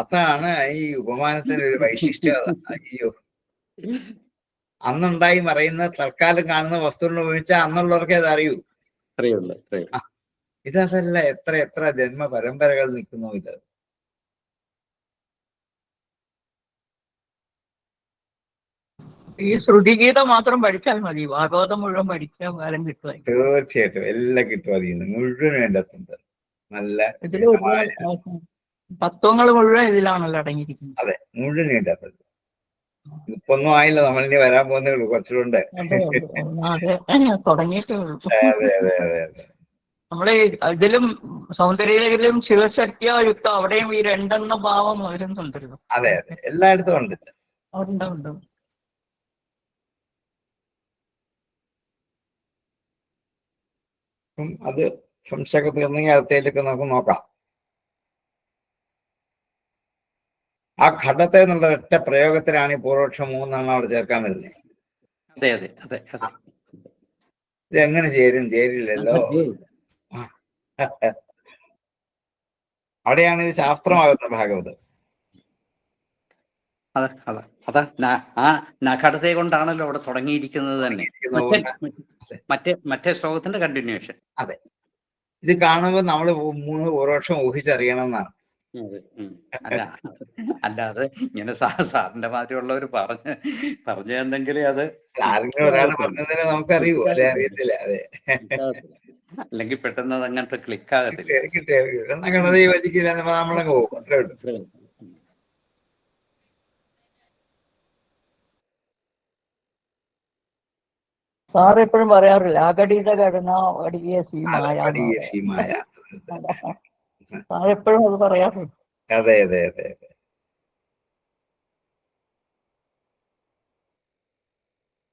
അതാണ് ഈ ഉപമാനത്തിന്റെ ഒരു വൈശിഷ്ട്യത. അയ്യോ, അന്നുണ്ടായി മറയുന്ന തൽക്കാലം കാണുന്ന വസ്തുവിനെ ഉപയോഗിച്ചാൽ അന്നുള്ളവർക്കേ അത് അറിയൂ. ഇതല്ല, എത്ര എത്ര ജന്മ പരമ്പരകൾ നിൽക്കുന്നു ഇത്. ഈ ശ്രുതിഗീതം മാത്രം പഠിച്ചാൽ മതി, ഭാഗവതം മുഴുവൻ പഠിച്ചാൽ കാലം കിട്ടുമായി. തീർച്ചയായിട്ടും എല്ലാം കിട്ടും. അതിൽ നിന്ന് മുഴുവൻ വേണ്ടത്തുണ്ട്. നല്ല ഇതിൽ തത്വങ്ങൾ മുഴുവൻ ഇതിലാണല്ലോ അടങ്ങിയിരിക്കുന്നത്. അതെ, മുഴുവൻ വേണ്ടത്തുണ്ട്. ഇപ്പൊന്നും ആയില്ല, നമ്മളിനി വരാൻ പോകുന്നേ ഉള്ളൂ കുറച്ചുകൊണ്ട്. അതെ, തുടങ്ങിയിട്ടേ ഉള്ളൂ. അതെ അതെ അതെ അതെ. നമ്മളെ ഇതിലും സൗന്ദര്യയിലും ശിവശക്തിയോ യുക്തോ അവിടെയും ഈ രണ്ടെണ്ണ ഭാവം വരുന്നുണ്ടല്ലോ. അതെ അതെ, എല്ലായിടത്തും ഉണ്ട്. ഉണ്ട്. അത് സംശയമൊക്കെ തീർന്നെങ്കിൽ അടുത്തതിലേക്ക് നമുക്ക് നോക്കാം. ആ ഘടത്തെ എന്നുള്ള ഒറ്റ പ്രയോഗത്തിലാണ് ഈ പൂർവപക്ഷം 3 അവിടെ ചേർക്കാൻ വരുന്നത്. അതെ അതെ അതെ അതെ. ഇത് എങ്ങനെ ചേരില്ലല്ലോ. അവിടെയാണ് ഇത് ശാസ്ത്രമാകുന്ന ഭാഗവത്. ആ നഖടത്തെ കൊണ്ടാണല്ലോ അവിടെ തുടങ്ങിയിരിക്കുന്നത് തന്നെ. മറ്റേ ശ്ലോകത്തിന്റെ കണ്ടിന്യൂഷൻ. അതെ, ഇത് കാണുമ്പോൾ നമ്മൾ 3 പൂർവപക്ഷം ഊഹിച്ചറിയണം എന്നാണ്. അല്ലാതെ ഇങ്ങനെ സാറിന്റെ മാതിരിയുള്ളവർ പറഞ്ഞു എന്തെങ്കിലും അത് ആരെങ്കിലും ഒരാൾ പറഞ്ഞതിനെ നമുക്കറിയൂ, അല്ലെ അറിയത്തില്ല. അതെ, അല്ലെങ്കിൽ പെട്ടെന്ന് അത് അങ്ങനത്തെ ക്ലിക്ക് ആകത്തില്ല. ഘടത യോജിക്കില്ല, നമ്മളങ്ങ് പോകും. അത്രേ ഉള്ളൂ. സാർ എപ്പോഴും പറയാറില്ല അകടിത ഘടന വടിയ സീമായ. സാർ എപ്പോഴും അത് പറയാറുണ്ട്. അതെ അതെ അതെ അതെ.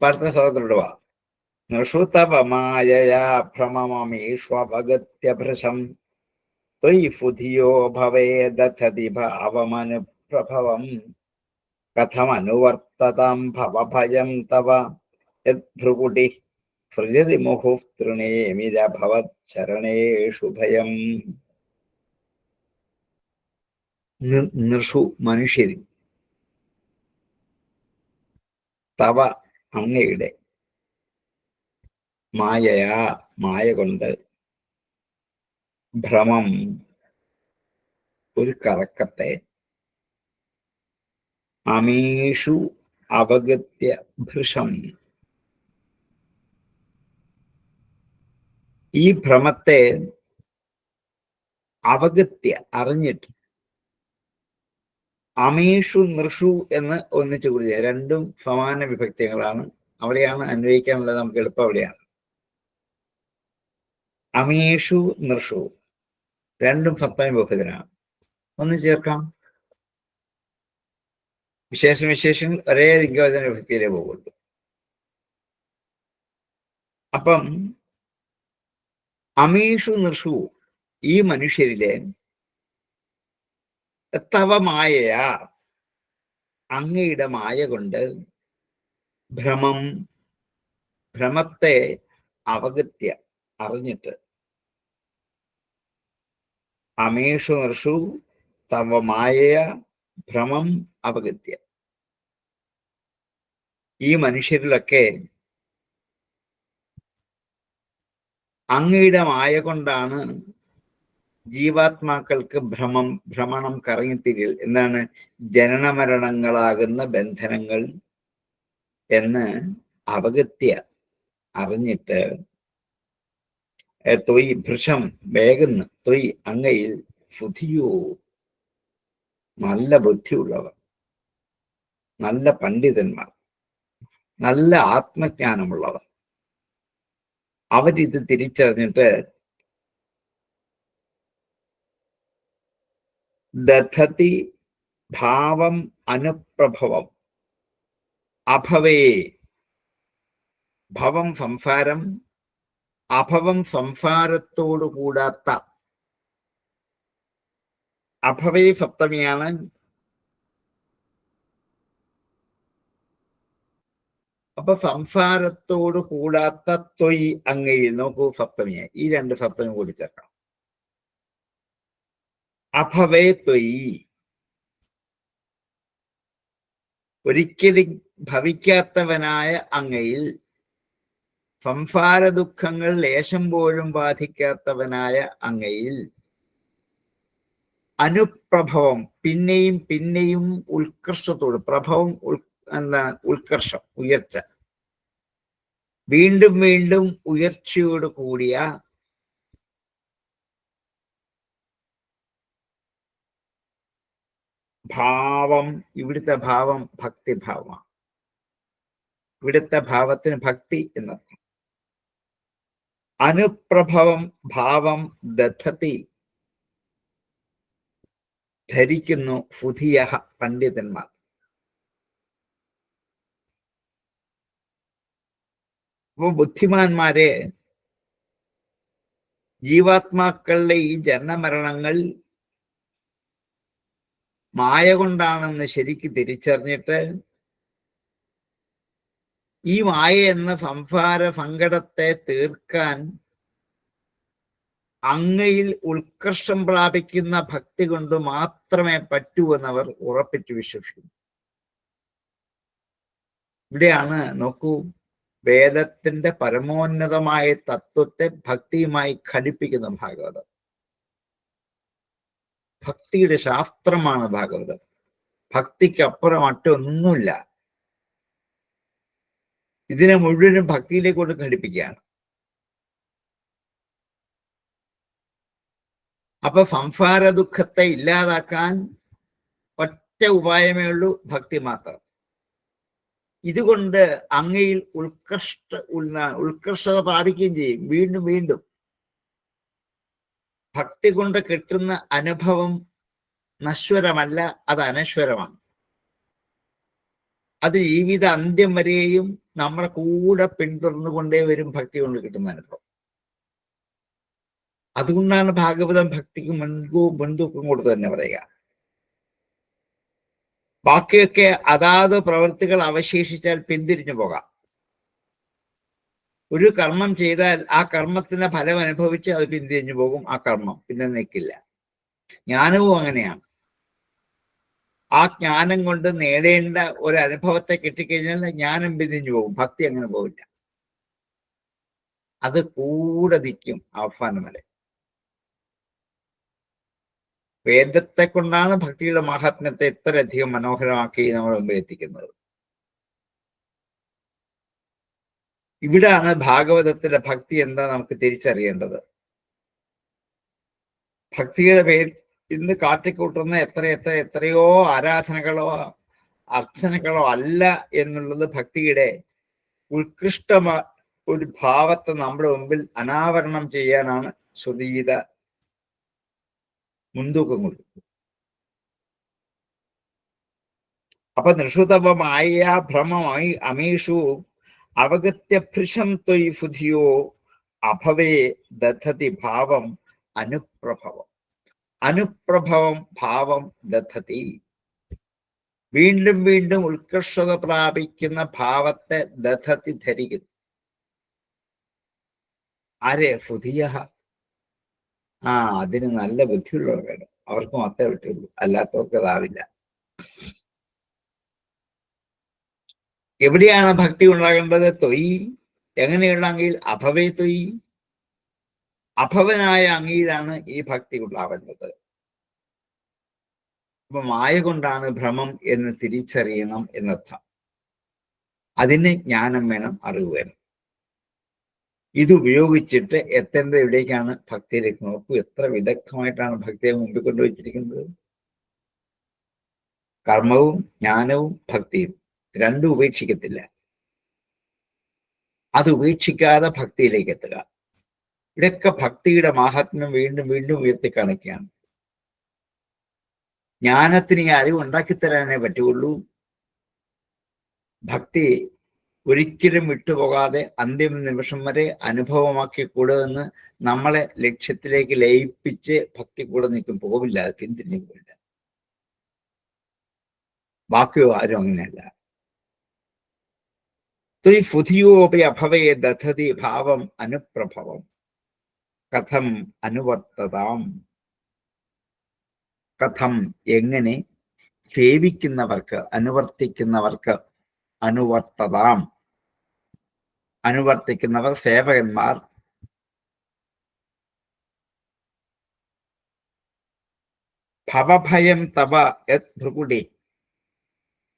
അടുത്ത ശ്ലോകത്തിലൂടെ നൃഷുതപമായയാ ഭ്രമമീഷ്വപഗത്യഭൃശം ത്വയിഫുധിയോ ഭവേദധതി ഭാവമനുപ്രഭവം കഥമനുവർത്തതാം ഭവഭയം തവ യദ്ഭ്രുകുടി സൃജതി മുഹുഃ തൃണേമിരഭവച്ചരണേഷു ഭയം. നൃഷു മനുഷ്യരിൽ, തവ അങ്ങയുടെ, മായയാ മായ കൊണ്ട്, ഭ്രമം ഒരു കറക്കത്തെ, അമീഷു അവഗത്യ ഭൃശം ഈ ഭ്രമത്തെ അവഗത്യ അറിഞ്ഞിട്ട്, അമീഷു നൃഷു എന്ന് ഒന്നിച്ചു കുറിച്ച് രണ്ടും സമാന വിഭക്തികളാണ്. അവിടെയാണ് അന്വയിക്കാനുള്ളത്, നമുക്ക് എളുപ്പം അവിടെയാണ്. അമീഷു നൃഷു രണ്ടും സപ്തമി ബഹുവചനാണ്. ഒന്ന് ചേർക്കാം. വിശേഷങ്ങൾ ഒരേ ലിംഗവചന വിഭക്തിയിലേ പോകുള്ളൂ. അപ്പം അമീഷു നൃഷു ഈ മനുഷ്യരിലെ, തവ മായയാ അങ്ങയുടെ മായ കൊണ്ട്, ഭ്രമത്തെ അവഗത്യ അറിഞ്ഞിട്ട്, അമീഷു നൃഷു തവ മായയാ ഭ്രമം അവഗത്യ ഈ മനുഷ്യരിലൊക്കെ അങ്ങയുടെ മായ കൊണ്ടാണ് ജീവാത്മാക്കൾക്ക് ഭ്രമണം കറങ്ങിത്തിരിൽ. എന്താണ് ജനനമരണങ്ങളാകുന്ന ബന്ധനങ്ങൾ എന്ന് അവഗത്യ അറിഞ്ഞിട്ട്, തൊയ് ഭൃശം വേഗന്ന്, തൊയ് അങ്ങയിൽ ഫുധിയോ നല്ല ബുദ്ധിയുള്ളവർ, നല്ല പണ്ഡിതന്മാർ, നല്ല ആത്മജ്ഞാനമുള്ളവർ, അവരിത് തിരിച്ചറിഞ്ഞിട്ട് ദധതി ഭാവം അനുപ്രഭവം, അഭവേ ഭവം സംസാരം, അഭവം സംസാരത്തോടു കൂടാത്ത അഭവേ സപ്തമിയാണ്. അപ്പൊ സംസാരത്തോട് കൂടാത്ത തൊയ് അങ്ങയിൽ നോക്കൂ, സപ്തമിയായി. ഈ രണ്ട് സപ്തമി കൂടി ചേർക്കണം. അഭവേ തൊയ്, ഒരിക്കലും ഭവിക്കാത്തവനായ അങ്ങയിൽ, സംസാര ദുഃഖങ്ങൾ ലേശം പോലും ബാധിക്കാത്തവനായ അങ്ങയിൽ, അനുപ്രഭവം, പിന്നെയും പിന്നെയും ഉത്കർഷത്തോട്, പ്രഭവം ഉത്കർഷം, ഉയർച്ച, വീണ്ടും വീണ്ടും ഉയർച്ചയോട് കൂടിയ ഭാവം. ഇവിടുത്തെ ഭാവം ഭക്തിഭാവമാണ്. ഇവിടുത്തെ ഭാവത്തിന് ഭക്തി എന്നർത്ഥം. അനുപ്രഭവം ഭാവം ദധതി, ധരിക്കുന്നു ഫുധിയഃ, പണ്ഡിതന്മാർ. അപ്പൊ ബുദ്ധിമാന്മാരെ ജീവാത്മാക്കളുടെ ഈ ജനനമരണങ്ങൾ മായ കൊണ്ടാണെന്ന് ശരിക്ക് തിരിച്ചറിഞ്ഞിട്ട് ഈ മായ എന്ന സംസാര സങ്കടത്തെ തീർക്കാൻ അങ്ങയിൽ ഉത്കർഷം പ്രാപിക്കുന്ന ഭക്തി കൊണ്ട് മാത്രമേ പറ്റൂ എന്നവർ ഉറപ്പിച്ചു വിശ്വസിക്കുന്നു. ഇവിടെയാണ് നോക്കൂ, വേദത്തിന്റെ പരമോന്നതമായ തത്വത്തെ ഭക്തിയുമായി ഘടിപ്പിക്കുന്ന ഭാഗവതം. ഭക്തിയുടെ ശാസ്ത്രമാണ് ഭാഗവതം. ഭക്തിക്കപ്പുറം മറ്റൊന്നുമില്ല. ഇതിനെ മുഴുവനും ഭക്തിയിലേക്ക് കൊണ്ട് ഘടിപ്പിക്കുകയാണ്. അപ്പൊ സംസാര ദുഃഖത്തെ ഇല്ലാതാക്കാൻ ഒറ്റ ഉപായമേ ഉള്ളൂ, ഭക്തി മാത്രം. ഇതുകൊണ്ട് അങ്ങയിൽ ഉത്കർഷത പ്രാപിക്കുകയും ചെയ്യും. വീണ്ടും വീണ്ടും ഭക്തി കൊണ്ട് കിട്ടുന്ന അനുഭവം നശ്വരമല്ല, അത് അനശ്വരമാണ്. അത് ജീവിത അന്ത്യം വരെയും നമ്മുടെ കൂടെ പിന്തുടർന്നു കൊണ്ടേ വരും ഭക്തി കൊണ്ട് കിട്ടുന്ന അനുഭവം. അതുകൊണ്ടാണ് ഭാഗവതം ഭക്തിക്ക് മുൻതൂക്കം കൊടുത്ത് തന്നെ പറയുക. ബാക്കിയൊക്കെ അതാത് പ്രവൃത്തികൾ അവശേഷിച്ചാൽ പിന്തിരിഞ്ഞു പോകാം. ഒരു കർമ്മം ചെയ്താൽ ആ കർമ്മത്തിന്റെ ഫലം അനുഭവിച്ച് അത് പിന്തിരിഞ്ഞു പോകും. ആ കർമ്മം പിന്നെ നിൽക്കില്ല. ജ്ഞാനവും അങ്ങനെയാണ്. ആ ജ്ഞാനം കൊണ്ട് നേടേണ്ട ഒരു അനുഭവത്തെ കിട്ടിക്കഴിഞ്ഞാൽ ജ്ഞാനം പിന്തിരിഞ്ഞു പോകും. ഭക്തി അങ്ങനെ പോവില്ല. അത് കൂടെ നിൽക്കും അവസാനം വരെ. വേദത്തെ കൊണ്ടാണ് ഭക്തിയുടെ മഹാത്മ്യത്തെ ഇത്രയധികം മനോഹരമാക്കി നമ്മൾ മുമ്പിൽ എത്തിക്കുന്നത്. ഇവിടാണ് ഭാഗവതത്തിന്റെ ഭക്തി എന്താ നമുക്ക് തിരിച്ചറിയേണ്ടത്. ഭക്തിയുടെ പേര് ഇന്ന് കാട്ടിക്കൂട്ടുന്ന എത്രയോ ആരാധനകളോ അർച്ചനകളോ അല്ല എന്നുള്ളത് ഭക്തിയുടെ ഉത്കൃഷ്ടമായ ഒരു ഭാവത്തെ നമ്മുടെ മുമ്പിൽ അനാവരണം ചെയ്യാനാണ് ശ്രുതിഗീത മുൻതൂക്കം കൊടുക്കുന്നത്. അപ്പൊ നിഷുതവമായ ഭ്രമമായി അമീഷു അവഗത്യഭൃശം ത്വയി ഫുധിയോ അഭവേ ദധതി ഭാവം അനുപ്രഭവം. അനുപ്രഭവം ഭാവം ദധതി, വീണ്ടും വീണ്ടും ഉത്കർഷത പ്രാപിക്കുന്ന ഭാവത്തെ ദധതി, ധരിക്കുന്നു. ആരെ? ഫുധിയ. അതിന് നല്ല ബുദ്ധിയുള്ളവർ വേണം. അവർക്ക് മാത്രമേ പറ്റുള്ളൂ, അല്ലാത്തവർക്ക് അതാവില്ല. എവിടെയാണ് ഭക്തി ഉണ്ടാകേണ്ടത്? തൊയ്. എങ്ങനെയുള്ള അങ്ങയിൽ? അഭവേ തൊയ്. അഭവനായ അങ്ങയിലാണ് ഈ ഭക്തി ഉണ്ടാവേണ്ടത്. അപ്പൊ മായ കൊണ്ടാണ് ഭ്രമം എന്ന് തിരിച്ചറിയണം എന്നർത്ഥം. അതിന് ജ്ഞാനം വേണം, അറിവ് വേണം. ഇത് ഉപയോഗിച്ചിട്ട് എത്തേണ്ടത് എവിടേക്കാണ്? ഭക്തിയിലേക്ക്. നോക്കൂ, എത്ര വിദഗ്ധമായിട്ടാണ് ഭക്തിയെ മുമ്പിൽ കൊണ്ടുവച്ചിരിക്കുന്നത്. കർമ്മവും ജ്ഞാനവും ഭക്തിയും രണ്ടും ഉപേക്ഷിക്കത്തില്ല. അത് ഉപേക്ഷിക്കാതെ ഭക്തിയിലേക്ക് എത്തുക. ഇവിടെയൊക്കെ ഭക്തിയുടെ മാഹാത്മ്യം വീണ്ടും വീണ്ടും ഉയർത്തി കാണിക്കുകയാണ്. ജ്ഞാനത്തിന് ഈ അറിവ് ഉണ്ടാക്കിത്തരാനേ പറ്റുള്ളൂ. ഭക്തി ഒരിക്കലും വിട്ടുപോകാതെ അന്തിമ നിമിഷം വരെ അനുഭവമാക്കിക്കൂടുമെന്ന് നമ്മളെ ലക്ഷ്യത്തിലേക്ക് ലയിപ്പിച്ച് ഭക്തി കൂടെ നിൽക്കും. പോവില്ല, അത് പിന്തിരിഞ്ഞു പോവില്ല. ബാക്കിയോ ആരും അങ്ങനെയല്ല. ത്രിഫുധിയോപി അഭവേ ദധതി ഭാവം അനുപ്രഭവം കഥം അനുവർത്തതാം. കഥം എങ്ങനെ, സേവിക്കുന്നവർക്ക് അനുവർത്തിക്കുന്നവർക്ക്, അനുവർത്തതാം അനുവർത്തിക്കുന്നവർ സേവകന്മാർ, ഭവഭയം തവ യത് ഭൃകുടി.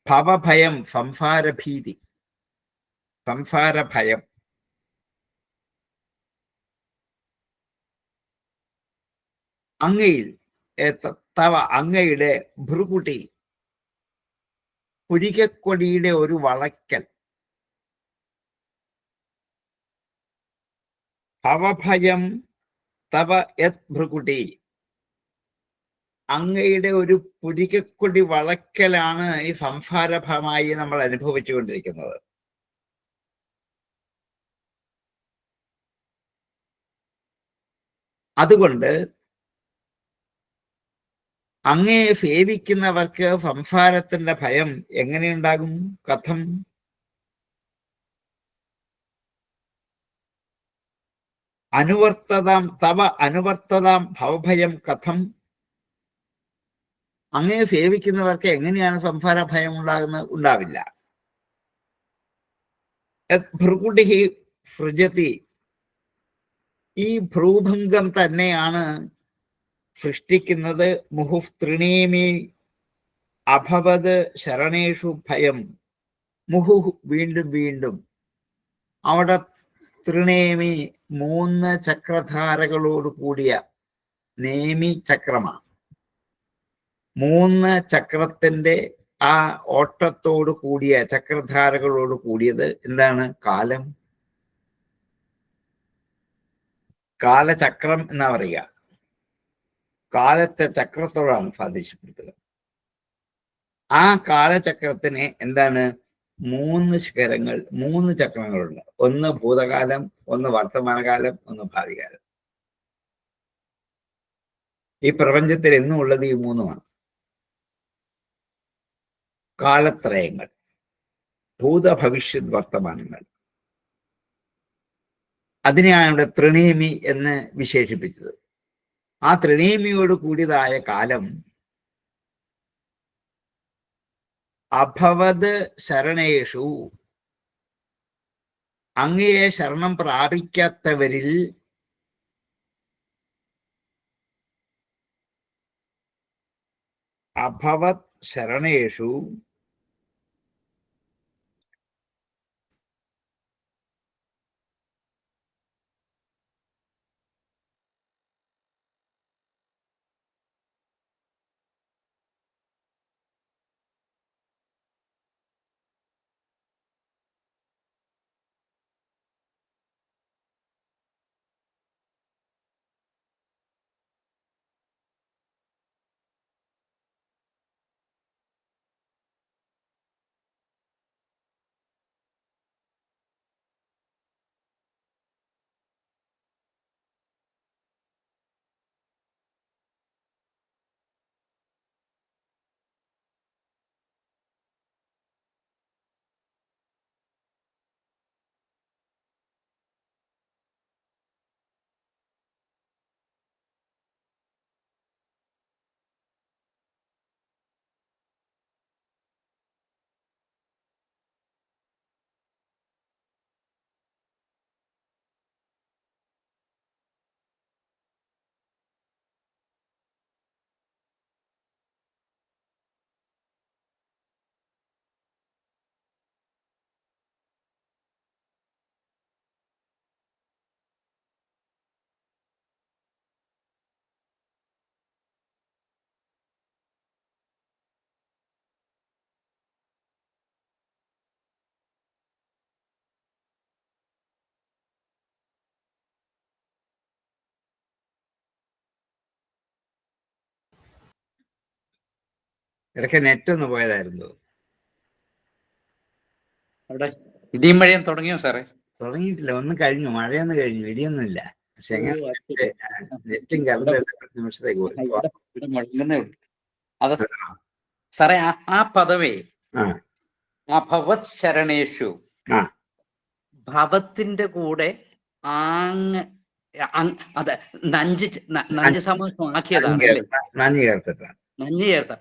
ഭവഭയം സംസാരഭീതി, സംസാരഭയം. അങ്ങയിൽ തവ അങ്ങയുടെ ഭൃകുടി, പുരികക്കൊടിയുടെ ഒരു വളയ്ക്കൽ. ഭവഭയം തവ യത് ഭൃകുടി, അങ്ങയുടെ ഒരു പുരികക്കൊടി വളയ്ക്കലാണ് ഈ സംസാരഭമായി നമ്മൾ അനുഭവിച്ചുകൊണ്ടിരിക്കുന്നത്. അതുകൊണ്ട് അങ്ങയെ സേവിക്കുന്നവർക്ക് സംസാരത്തിന്റെ ഭയം എങ്ങനെയുണ്ടാകും? കഥം? അനുവർത്തതാം തവ അനുവർത്തതാം ഭവഭയം കഥം. അങ്ങയെ സേവിക്കുന്നവർക്ക് എങ്ങനെയാണ് സംസാര ഭയം ഉണ്ടാകുന്നത്? ഉണ്ടാവില്ല. ഭൃകുടി സൃജതി, ഈ ഭ്രൂഭംഗം തന്നെയാണ് സൃഷ്ടിക്കുന്നത്. മുഹുഃ തൃണീമി അഭവത് ശരണേഷു ഭയം. മുഹുഃ വീണ്ടും വീണ്ടും. അവിടെ തൃണേമി 3 ചക്രധാരകളോട് കൂടിയ നേമി ചക്രമാണ്. 3 ചക്രത്തിന്റെ ആ ഓട്ടത്തോട് കൂടിയ, ചക്രധാരകളോട് കൂടിയത് എന്താണ്? കാലം. കാലചക്രം എന്നാ പറയുക. കാലത്തെ ചക്രത്തോടാണ് സാദൃശ്യപ്പെടുത്തുക. ആ കാലചക്രത്തിന് എന്താണ്? 3 ശിഖരങ്ങൾ, 3 ചക്രങ്ങളുണ്ട്. ഒന്ന് ഭൂതകാലം, ഒന്ന് വർത്തമാനകാലം, ഒന്ന് ഭാവികാലം. ഈ പ്രപഞ്ചത്തിൽ എന്നും ഉള്ളത് ഈ 3മാണ്. കാലത്രയങ്ങൾ, ഭൂത ഭവിഷ്യത് വർത്തമാനങ്ങൾ. അതിനെയാണ് ഇവിടെ തൃണേമി എന്ന് വിശേഷിപ്പിച്ചത്. ആ തൃണേമിയോട് കൂടിയതായ കാലം അഭവത് ശരണേഷു, അങ്ങയെ ശരണം പ്രാപിക്കാത്തവരിൽ അഭവത് ശരണേഷു ഇടയ്ക്ക് നെറ്റ് ഒന്ന് പോയതായിരുന്നു. അവിടെ ഇടിയും മഴയും തുടങ്ങിയോ സാറേ? തുടങ്ങിയിട്ടില്ല, ഒന്നും കഴിഞ്ഞു, മഴയൊന്നും കഴിഞ്ഞു, ഇടിയൊന്നുമില്ല. പക്ഷെ എങ്ങനെ നെറ്റും കറണ്ട് നിമിഷത്തേക്ക് പോയി. ഇവിടെ മുഴങ്ങുന്നേ ഉള്ളൂ. അത് സാറേ ആ പദവേ ആ ആ ഭവത് ശരണേഷു ആ ഭവത്തിന്റെ കൂടെ അതെ നഞ്ച് സമൂഹമാക്കിയതാണല്ലേ? നന്ദി ചേർത്തിട്ടാണ്. നഞ്ച് ചേർത്ത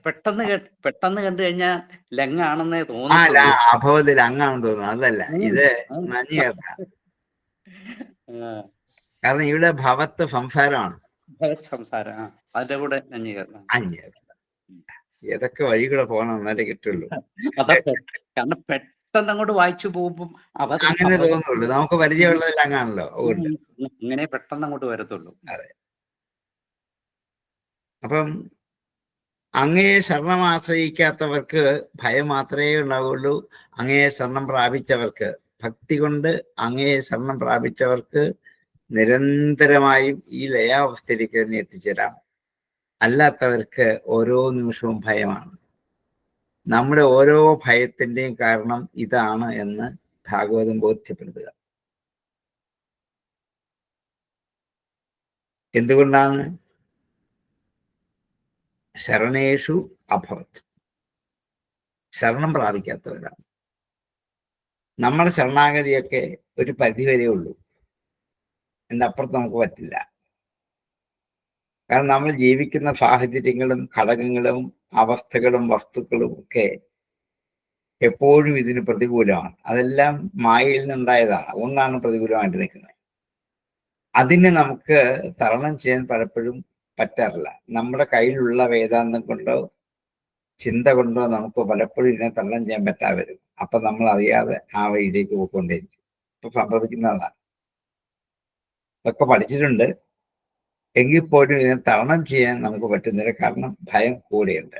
പെട്ടെന്ന് കണ്ടു കഴിഞ്ഞാൽ ലങ്ങാണെന്നേ ആ തോന്നത്തുള്ളൂ. അഭവത്തിൽ അങ്ങാണെന്ന് തോന്നുന്നു, അതല്ല, ഇത് നന്ദി ചേർത്ത. കാരണം ഇവിടെ ഭവത്ത് സംസാരമാണ്. സംസാരം അതിന്റെ കൂടെ നഞ്ച് ചേർത്ത. ഏതൊക്കെ വഴി കൂടെ പോകണം എന്നാലേ കിട്ടുള്ളൂ. കാരണം പെട്ടെന്ന് അങ്ങോട്ട് വായിച്ചു പോകുമ്പം അങ്ങനെ തോന്നുള്ളൂ, നമുക്ക് പരിചയമുള്ളതെല്ലാം അങ്ങാണല്ലോ. ഇങ്ങനെ പെട്ടെന്ന് അങ്ങോട്ട് വരത്തുള്ളൂ. അതെ. അപ്പം അങ്ങയെ ശരണം ആശ്രയിക്കാത്തവർക്ക് ഭയം മാത്രമേ ഉണ്ടാവുള്ളൂ. അങ്ങയെ ശരണം പ്രാപിച്ചവർക്ക്, ഭക്തി കൊണ്ട് അങ്ങയെ ശരണം പ്രാപിച്ചവർക്ക് നിരന്തരമായും ഈ ലയാവസ്ഥയിലേക്ക് തന്നെ എത്തിച്ചേരാം. അല്ലാത്തവർക്ക് ഓരോ നിമിഷവും ഭയമാണ്. നമ്മുടെ ഓരോ ഭയത്തിന്റെയും കാരണം ഇതാണ് എന്ന് ഭാഗവതം ബോധ്യപ്പെടുത്തുക. എന്തുകൊണ്ടാണ്? ശരണേഷു അഭവത്, ശരണം പ്രാപിക്കാത്തവരാണ്. നമ്മുടെ ശരണാഗതിയൊക്കെ ഒരു പരിധി വരെ ഉള്ളൂ, എൻ്റെ അപ്പുറത്ത് നമുക്ക് പറ്റില്ല. കാരണം നമ്മൾ ജീവിക്കുന്ന സാഹചര്യങ്ങളും ഘടകങ്ങളും അവസ്ഥകളും വസ്തുക്കളും ഒക്കെ എപ്പോഴും ഇതിന് പ്രതികൂലമാണ്. അതെല്ലാം മായയിൽ നിന്നുണ്ടായതാണ്, അതുകൊണ്ടാണ് പ്രതികൂലമായിട്ട് നിൽക്കുന്നത്. അതിനെ നമുക്ക് തരണം ചെയ്യാൻ പലപ്പോഴും പറ്റാറില്ല. നമ്മുടെ കയ്യിലുള്ള വേദാന്തം കൊണ്ടോ ചിന്ത കൊണ്ടോ നമുക്ക് പലപ്പോഴും ഇതിനെ തരണം ചെയ്യാൻ പറ്റാതെ വരും. അപ്പൊ നമ്മൾ അറിയാതെ ആ വഴിയിലേക്ക് പോയിക്കൊണ്ടേയിരിക്കും. ഇപ്പൊ സംഭവിക്കുന്നതാണ്. ഇതൊക്കെ പഠിച്ചിട്ടുണ്ട്, എങ്കിൽ പോലും ഇതിനെ തരണം ചെയ്യാൻ നമുക്ക് പറ്റുന്നില്ല. കാരണം ഭയം കൂടെയുണ്ട്.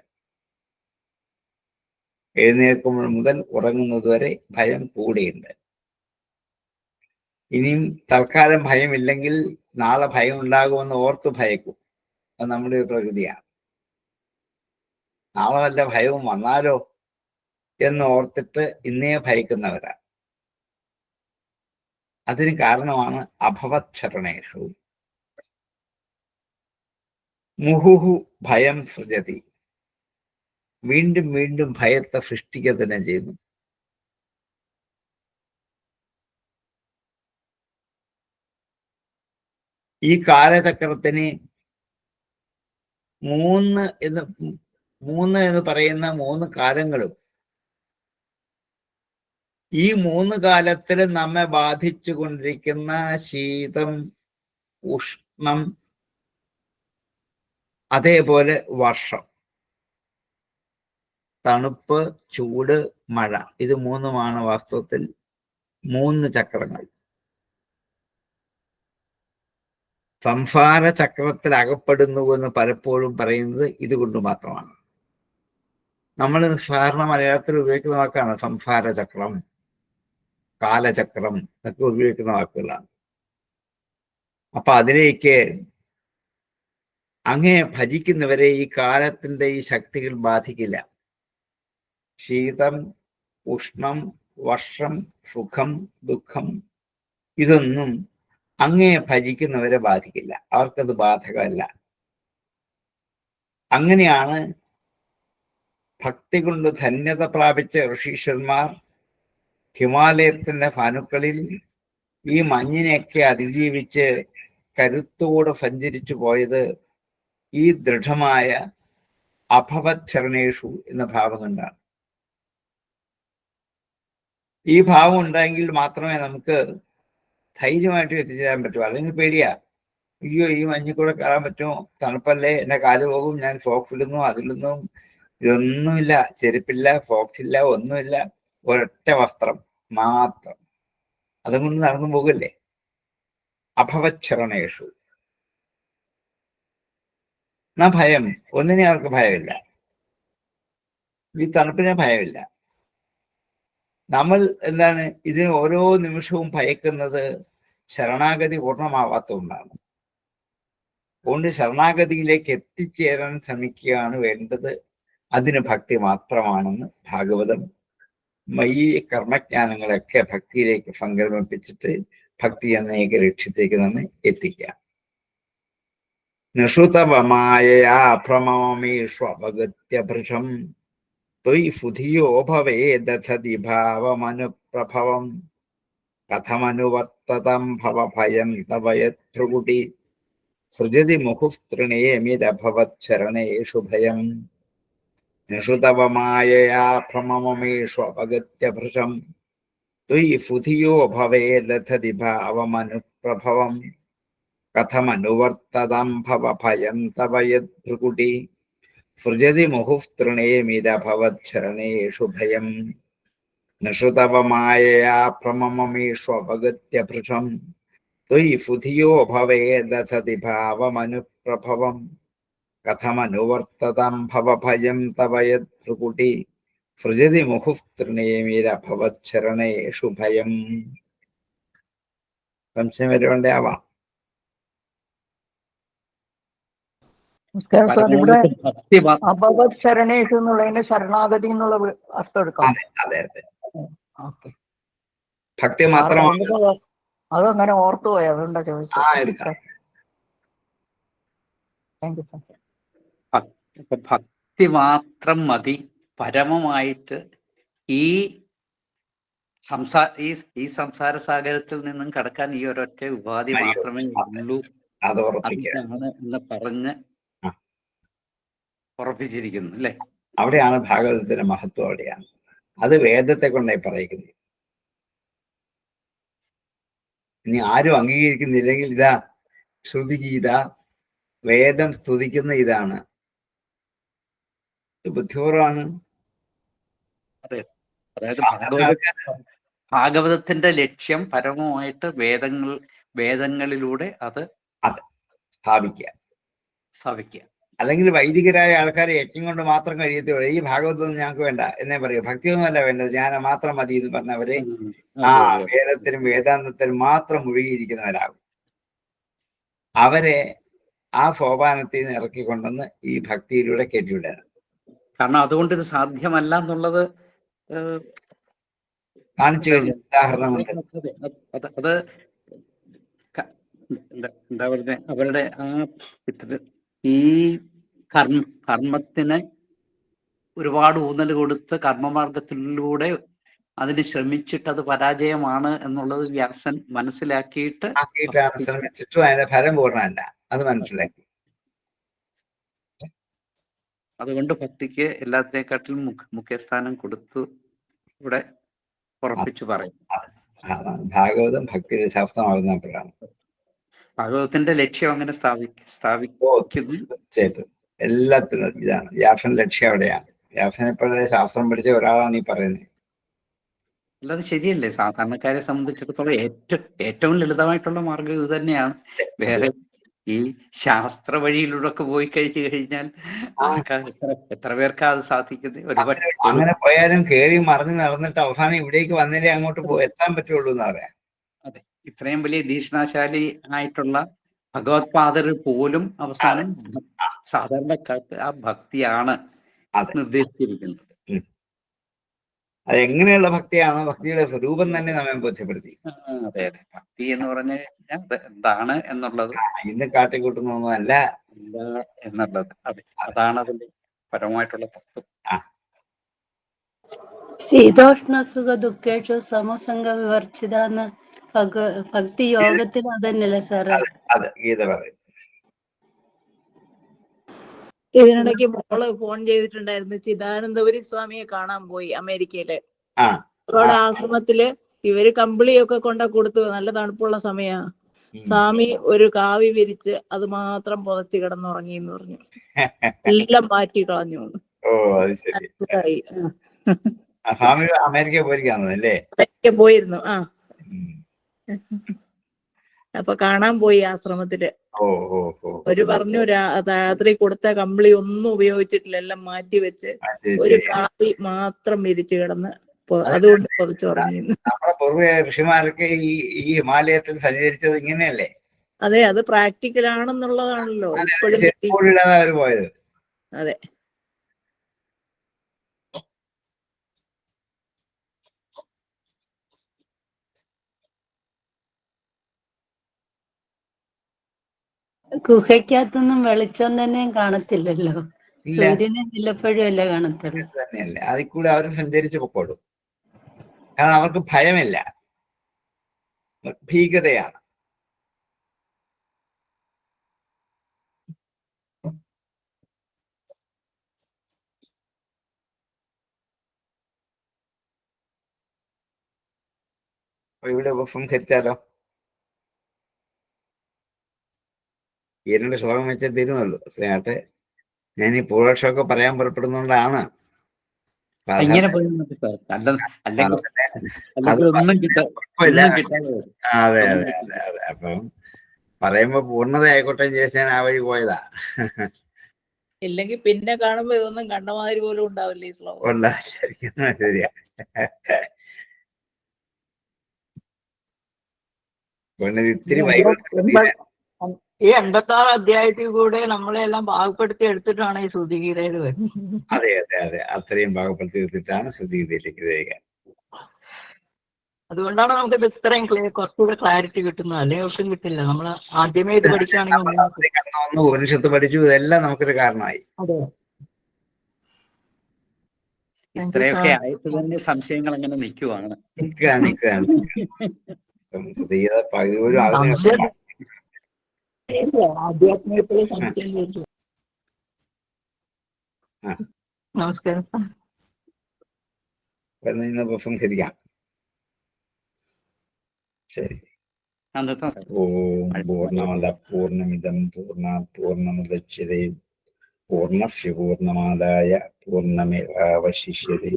എഴുന്നേൽക്കുമ്പോൾ മുതൽ ഉറങ്ങുന്നത് വരെ ഭയം കൂടെയുണ്ട്. ഇനിയും തൽക്കാലം ഭയമില്ലെങ്കിൽ നാളെ ഭയം ഉണ്ടാകുമെന്ന് ഓർത്ത് ഭയക്കും. അത് നമ്മുടെ ഒരു പ്രകൃതിയാണ്. നാളെ വല്ല ഭയവും വന്നാലോ എന്ന് ഓർത്തിട്ട് ഇന്നേ ഭയക്കുന്നവരാണ്. അതിന് കാരണമാണ് അഭവത് ശരണേഷു. മുഹുഹു ഭയം സൃജതി, വീണ്ടും വീണ്ടും ഭയത്തെ സൃഷ്ടിക്കുക തന്നെ ചെയ്യുന്നു. ഈ കാലചക്രത്തിന് മൂന്ന് എന്ന് പറയുന്ന 3 കാലങ്ങളും ഈ 3 കാലത്തിൽ നമ്മെ ബാധിച്ചു കൊണ്ടിരിക്കുന്ന ശീതം, ഉഷ്ണം, അതേപോലെ വർഷം, തണുപ്പ്, ചൂട്, മഴ, ഇത് 3 വാസ്തവത്തിൽ 3 ചക്രങ്ങൾ. സംസാര ചക്രത്തിൽ അകപ്പെടുന്നു എന്ന് പലപ്പോഴും പറയുന്നത് ഇതുകൊണ്ട് മാത്രമാണ്. നമ്മൾ സാധാരണ മലയാളത്തിൽ ഉപയോഗിക്കുന്ന വാക്കാണ് സംസാര ചക്രം, കാലചക്രം എന്നൊക്കെ ഉപയോഗിക്കുന്ന വാക്കുകളാണ്. അപ്പൊ അതിലേക്ക് അങ്ങേ ഭജിക്കുന്നവരെ ഈ കാലത്തിന്റെ ഈ ശക്തികൾ ബാധിക്കില്ല. ശീതം, ഉഷ്ണം, വർഷം, സുഖം, ദുഃഖം, ഇതൊന്നും അങ്ങേ ഭജിക്കുന്നവരെ ബാധിക്കില്ല. അവർക്കത് ബാധകമല്ല. അങ്ങനെയാണ് ഭക്തി കൊണ്ട് ധന്യത പ്രാപിച്ച ഋഷീശ്വരന്മാർ ഹിമാലയത്തിന്റെ ഫാനുക്കളിൽ ഈ മഞ്ഞിനെയൊക്കെ അതിജീവിച്ച് കരുത്തോടെ സഞ്ചരിച്ചു പോയത് ഈ ദൃഢമായ അഭവത് ശരണേഷു എന്ന ഭാവം കൊണ്ടാണ്. ഈ ഭാവം ഉണ്ടായെങ്കിൽ മാത്രമേ നമുക്ക് ധൈര്യമായിട്ട് എത്തിച്ചേരാൻ പറ്റൂ. അല്ലെങ്കിൽ പേടിയാ, അയ്യോ ഈ മഞ്ഞിൽ കൂടെ കയറാൻ പറ്റുമോ, തണുപ്പല്ലേ, എന്റെ കാല് പോകും, ഞാൻ സോക്സ് ഇടുന്നു, അതിലൊന്നും ഇതൊന്നുമില്ല, ചെരുപ്പില്ല, സോക്സ് ഇല്ല, ഒന്നുമില്ല, ഒരൊറ്റ വസ്ത്രം മാത്രം, അതുകൊണ്ട് നടന്നു പോകല്ലേ. അഭവത് ശരണേഷു എന്നാ ഭയം ഒന്നിനെ അവർക്ക് ഭയമില്ല. ഈ തണുപ്പിനെ ഭയമില്ല. നമ്മൾ എന്താണ് ഇതിന് ഓരോ നിമിഷവും ഭയക്കുന്നത് ശരണാഗതി പൂർണ്ണമാവാത്തതുകൊണ്ടാണ്. അതുകൊണ്ട് ശരണാഗതിയിലേക്ക് എത്തിച്ചേരാൻ ശ്രമിക്കുകയാണ് വേണ്ടത്. അതിന് ഭക്തി മാത്രമാണെന്ന് ഭാഗവതം ഈ കർമ്മജ്ഞാനങ്ങളൊക്കെ ഭക്തിയിലേക്ക് സംക്രമിപ്പിച്ചിട്ട് ഭക്തി എന്ന ഏക ലക്ഷ്യത്തേക്ക് നമ്മെ എത്തിക്കാം. നിഷുതവമായയാ ഭ്രമമീഷ്വപഗത്യഭൃശം ത്വയി ഫുധിയോ ഭവേദധതി ഭാവമനുപ്രഭവം കഥമനുവർത്തതം ഭവഭയം തവയത്ഭൃകുടി സൃജതി മുഹുസ്തൃണേമിരഭവച്ചരണേഷു ഭയം. നിഷുതവമായയാ ഭ്രമമീഷ്വപഗത്യഭൃശം ത്വയി ഫുധിയോ ഭവേദധതി ഭാവമനുപ്രഭവം കഥമനുവർത്തതം ഭവഭയം തവയദ്ഭൃകുടി സൃജതി മുഹുസ്തൃണേമിരഭവച്ചരണേഷു ഭയം. നിഷുതവമായയാ ഭ്രമമീഷ്വപഗത്യഭൃശം ത്വയി ഫുധിയോ ഭവേദധതി ഭാവമനുപ്രഭവം കഥമനുവർത്തതം ഭവഭയം തവയദ്ഭൃകുടി സൃജതി മുഹുസ്തൃണേമിരഭവച്ചരണേഷു ഭയം. സംശയം വരുന്നുണ്ടാവാം. ഇവിടെ ഭക്തി അഭവത് ശരണേഷു എന്നുള്ളതിന്റെ ശരണാഗതി എന്നുള്ള അർത്ഥം എടുക്കാം. അതെ അതെ, ഓക്കെ. ഭക്തി മാത്രമാണ്. അതങ്ങനെ ഓർത്തു പോയി, അതുകൊണ്ടാ ചോദിച്ചത്. എടുക്കാം. Thank you sir. ഭക്തി മാത്രം മതി പരമമായിട്ട് ഈ സംസാര സാഗരത്തിൽ നിന്നും കടക്കാൻ. ഈ ഒരൊറ്റ ഉപാധി മാത്രമേ ഉള്ളൂ. അത് ഉറപ്പിക്കുക. അതിനാണ് എന്ന് പറഞ്ഞ് ഉറപ്പിച്ചിരിക്കുന്നു അല്ലേ? അവിടെയാണ് ഭാഗവതത്തിന്റെ മഹത്വം. അവിടെയാണ് അത് വേദത്തെ കൊണ്ടായി പറയിക്കുന്നത്. ഇനി ആരും അംഗീകരിക്കുന്നില്ലെങ്കിൽ ഇതാ ശ്രുതിഗീത, വേദം സ്തുതിക്കുന്ന ഇതാണ്. ഇത് ബുദ്ധിപൂർവമാണ്. അതായത് ഭാഗവതത്തിന്റെ ലക്ഷ്യം പരമമായിട്ട് വേദങ്ങളിലൂടെ അത് സ്ഥാപിക്കുക. അല്ലെങ്കിൽ വൈദികരായ ആൾക്കാരെ യജ്ഞം കൊണ്ട് മാത്രം കഴിയത്തുള്ളൂ. ഈ ഭാഗവതം ഞങ്ങൾക്ക് വേണ്ട എന്നേ പറയൂ. ഭക്തിയൊന്നുമല്ല വേണ്ടത്, ജ്ഞാനം മാത്രം മതി എന്ന് പറഞ്ഞവര് വേദത്തിനും വേദാന്തത്തിനും മാത്രം മുഴുകിയിരിക്കുന്നവരാകും. അവരെ ആ സോപാനത്തിൽ നിന്ന് ഇറക്കിക്കൊണ്ടെന്ന് ഈ ഭക്തിയിലൂടെ കയറ്റിവിടാണ്. കാരണം അതുകൊണ്ട് ഇത് സാധ്യമല്ല എന്നുള്ളത് കാണിച്ചു കഴിഞ്ഞ ഉദാഹരണമുണ്ട്. അത് എന്താ പറയുക, അവരുടെ ആ ഈ കർമ്മത്തിന് ഒരുപാട് ഊന്നൽ കൊടുത്ത് കർമ്മമാർഗത്തിലൂടെ അതിന് ശ്രമിച്ചിട്ട് അത് പരാജയമാണ് എന്നുള്ളത് വ്യാസൻ മനസ്സിലാക്കിയിട്ട് ശ്രമിച്ചിട്ടും അതിന്റെ ഫലം പൂർണ്ണമല്ല, അത് മനസ്സിലാക്കി. അതുകൊണ്ട് ഭക്തിക്ക് എല്ലാത്തിനെക്കാട്ടിലും മുഖ്യസ്ഥാനം കൊടുത്തു ഇവിടെ ഉറപ്പിച്ചു പറയും. ഭാഗവതം ഭക്തിയുടെ ശാസ്ത്രമാകുന്നപ്പോഴാണ് ഭാഗവതത്തിന്റെ ലക്ഷ്യം അങ്ങനെ സ്ഥാപിക്കുന്നു. തീർച്ചയായിട്ടും എല്ലാത്തിനും ഇതാണ് വ്യാസൻ ലക്ഷ്യം. അവിടെയാണ് വ്യാസനെ പോലെ ശാസ്ത്രം പഠിച്ച ഒരാളാണ് ഈ പറയുന്നത്. അല്ലാതെ ശരിയല്ലേ? സാധാരണക്കാരെ സംബന്ധിച്ചിടത്തോളം ഏറ്റവും ലളിതമായിട്ടുള്ള മാർഗം ഇത് തന്നെയാണ്. വേറെ ഈ ശാസ്ത്ര വഴിയിലൂടെ ഒക്കെ പോയി കഴിഞ്ഞാൽ എത്ര പേർക്കാ അത് സാധിക്കുന്നത്? ഒരുപാട് അങ്ങനെ പോയാലും കേറി മറിഞ്ഞ് നടന്നിട്ട് അവസാനം ഇവിടേക്ക് വന്നേരെ അങ്ങോട്ട് എത്താൻ പറ്റുള്ളൂ എന്ന് പറയാം. അതെ, ഇത്രയും വലിയ ദീക്ഷണാശാലി ആയിട്ടുള്ള ഭഗവത്പാദർ പോലും അവസാനം സാധാരണക്കാർക്ക് ആ ഭക്തിയാണ് നിർദ്ദേശിച്ചിരിക്കുന്നത്. അതെങ്ങനെയുള്ള ഭക്തിയാണ്? ഭക്തിയുടെ സ്വരൂപം തന്നെ നമ്മെ ബോധ്യപ്പെടുത്തി. അതെ അതെ, ഭക്തി എന്ന് പറഞ്ഞ എന്താണ് എന്നുള്ളത് ഇന്ന് കാട്ടിക്കൂട്ടുന്നൊന്നുമല്ല എന്നുള്ളത്. അതെ, അതാണ് അതിന്റെ പരമമായിട്ടുള്ള തത്വം. ശീതോഷ്ണ സുഖ ദുഃഖേഷു സമസംഗ വിവർജിതാന്ന് ഭക്തി യോഗത്തിൽ അതന്നെയല്ലേ സാറേ? അതെ, ഗീത പറയും. ഇതിനിടയ്ക്ക് മോള് ഫോൺ ചെയ്തിട്ടുണ്ടായിരുന്നു. ചിദാനന്ദപുരി സ്വാമിയെ കാണാൻ പോയി അമേരിക്കയില്. അവരുടെ ആശ്രമത്തില് ഇവര് കമ്പിളിയൊക്കെ കൊണ്ട കൊടുത്തു. നല്ല തണുപ്പുള്ള സമയാ. സ്വാമി ഒരു കാവി വിരിച്ച് അത് മാത്രം പുതച്ച് കിടന്നുറങ്ങി എന്ന് പറഞ്ഞു. എല്ലാം മാറ്റി കളഞ്ഞു. അമേരിക്ക പോയിരുന്നു. അപ്പൊ കാണാൻ പോയി ആശ്രമത്തില്. ഒരു പറഞ്ഞു രാത്രി കൊടുത്ത കമ്പിളി ഒന്നും ഉപയോഗിച്ചിട്ടില്ല, എല്ലാം മാറ്റി വെച്ച് ഒരു കാവി മാത്രം വിരിച്ചു കിടന്ന് അതുകൊണ്ട് പൊതിച്ചുറങ്ങിയിരുന്നു. നമ്മുടെ പൂർവ്വ ഋഷിമാരൊക്കെ ഈ ഹിമാലയത്തിൽ സഞ്ചരിച്ചത് ഇങ്ങനെയല്ലേ? അതെ, അത് പ്രാക്ടിക്കൽ ആണെന്നുള്ളതാണല്ലോ ഇപ്പോഴും പോയത്. അതെ. ഗുഹയ്ക്കകത്തൊന്നും വെളിച്ചം തന്നെ കാണത്തില്ലല്ലോ. ഇല്ല, സൂര്യനെ വല്ലപ്പോഴും അല്ലേ കാണത്തുള്ളൂ. ഇത് തന്നെയല്ലേ, അതിൽ കൂടെ അവർ സഞ്ചരിച്ചു പൊക്കോളും. കാരണം അവർക്ക് ഭയമില്ല, ഭീകരയാണ്. അപ്പൊ ഇവിടെ ഉപസംഹരിച്ചാലോ? ഈ 2 ശ്ലോകം വെച്ചേ തീരുന്നുള്ളൂ. ശ്രീയാട്ടെ, ഞാൻ ഈ പൂർവക്ഷമൊക്കെ പറയാൻ പുറപ്പെടുന്നതുകൊണ്ടാണ്. ഇങ്ങനെ പോയി മതി സാർ. അല്ലെങ്കിൽ ഒന്നും കുഴപ്പമില്ല. കിട്ടാതെ വരും. അതെ അതെ അതെ അതെ. അപ്പം പറയുമ്പോ പൂർണ്ണത ആയിക്കോട്ടെ ചേച്ചി, ഞാൻ ആ വഴി പോയതാ. ഇല്ലെങ്കിൽ പിന്നെ കാണുമ്പോ ഇതൊന്നും കണ്ട മാതിരി പോലും ഉണ്ടാവില്ല ഈ ശ്ലോകം. ഉള്ള ശരിക്കും ശരിയാ. പിന്നെ ഇത്തിരി വൈകുന്നേരം ഈ 86 അധ്യായത്തിൽ കൂടെ നമ്മളെല്ലാം പാകപ്പെടുത്തി എടുത്തിട്ടാണ് ഈ ശ്രുതിഗീതയിൽ വരുന്നത്. അതെ അതെ അതെ, അത്രയും ഭാഗപ്പെടുത്തി എടുത്തിട്ടാണ് ശ്രുതിയിലേക്ക് വരിക. അതുകൊണ്ടാണ് നമുക്ക് ഇത് ഇത്രയും കുറച്ചുകൂടെ ക്ലാരിറ്റി കിട്ടുന്നത്. അല്ലെങ്കിൽ ഒട്ടും കിട്ടില്ല. നമ്മൾ ആദ്യമേ ഇത് പഠിക്കുകയാണെങ്കിൽ വന്നു ഉപനിഷത്ത് പഠിച്ചു, ഇതെല്ലാം നമുക്കൊരു കാരണമായി. അതെ. ഇത്രയൊക്കെ ആയിട്ട് തന്നെ സംശയങ്ങൾ അങ്ങനെ നിൽക്കുവാണ്. നിൽക്കുകയാണ്. പകുതി പോലും അതിന് ആധ്യാത്മികത്തിലെ സംശയം ചോദിച്ചു. നമസ്കാരം. ഇന്ന് ഉപസംഹരിക്കാം. ശരി. ഓം പൂർണ്ണമദ പൂർണ്ണമിദം പൂർണ്ണാത് പൂർണ്ണമുദച്യതേ പൂർണ്ണസ്യ പൂർണ്ണമാദായ പൂർണ്ണമേവാവശിഷ്യതേ.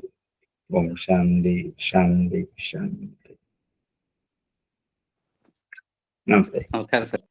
ഓം ശാന്തി ശാന്തി ശാന്തി. നമസ്തേ. നമസ്കാരം സാർ.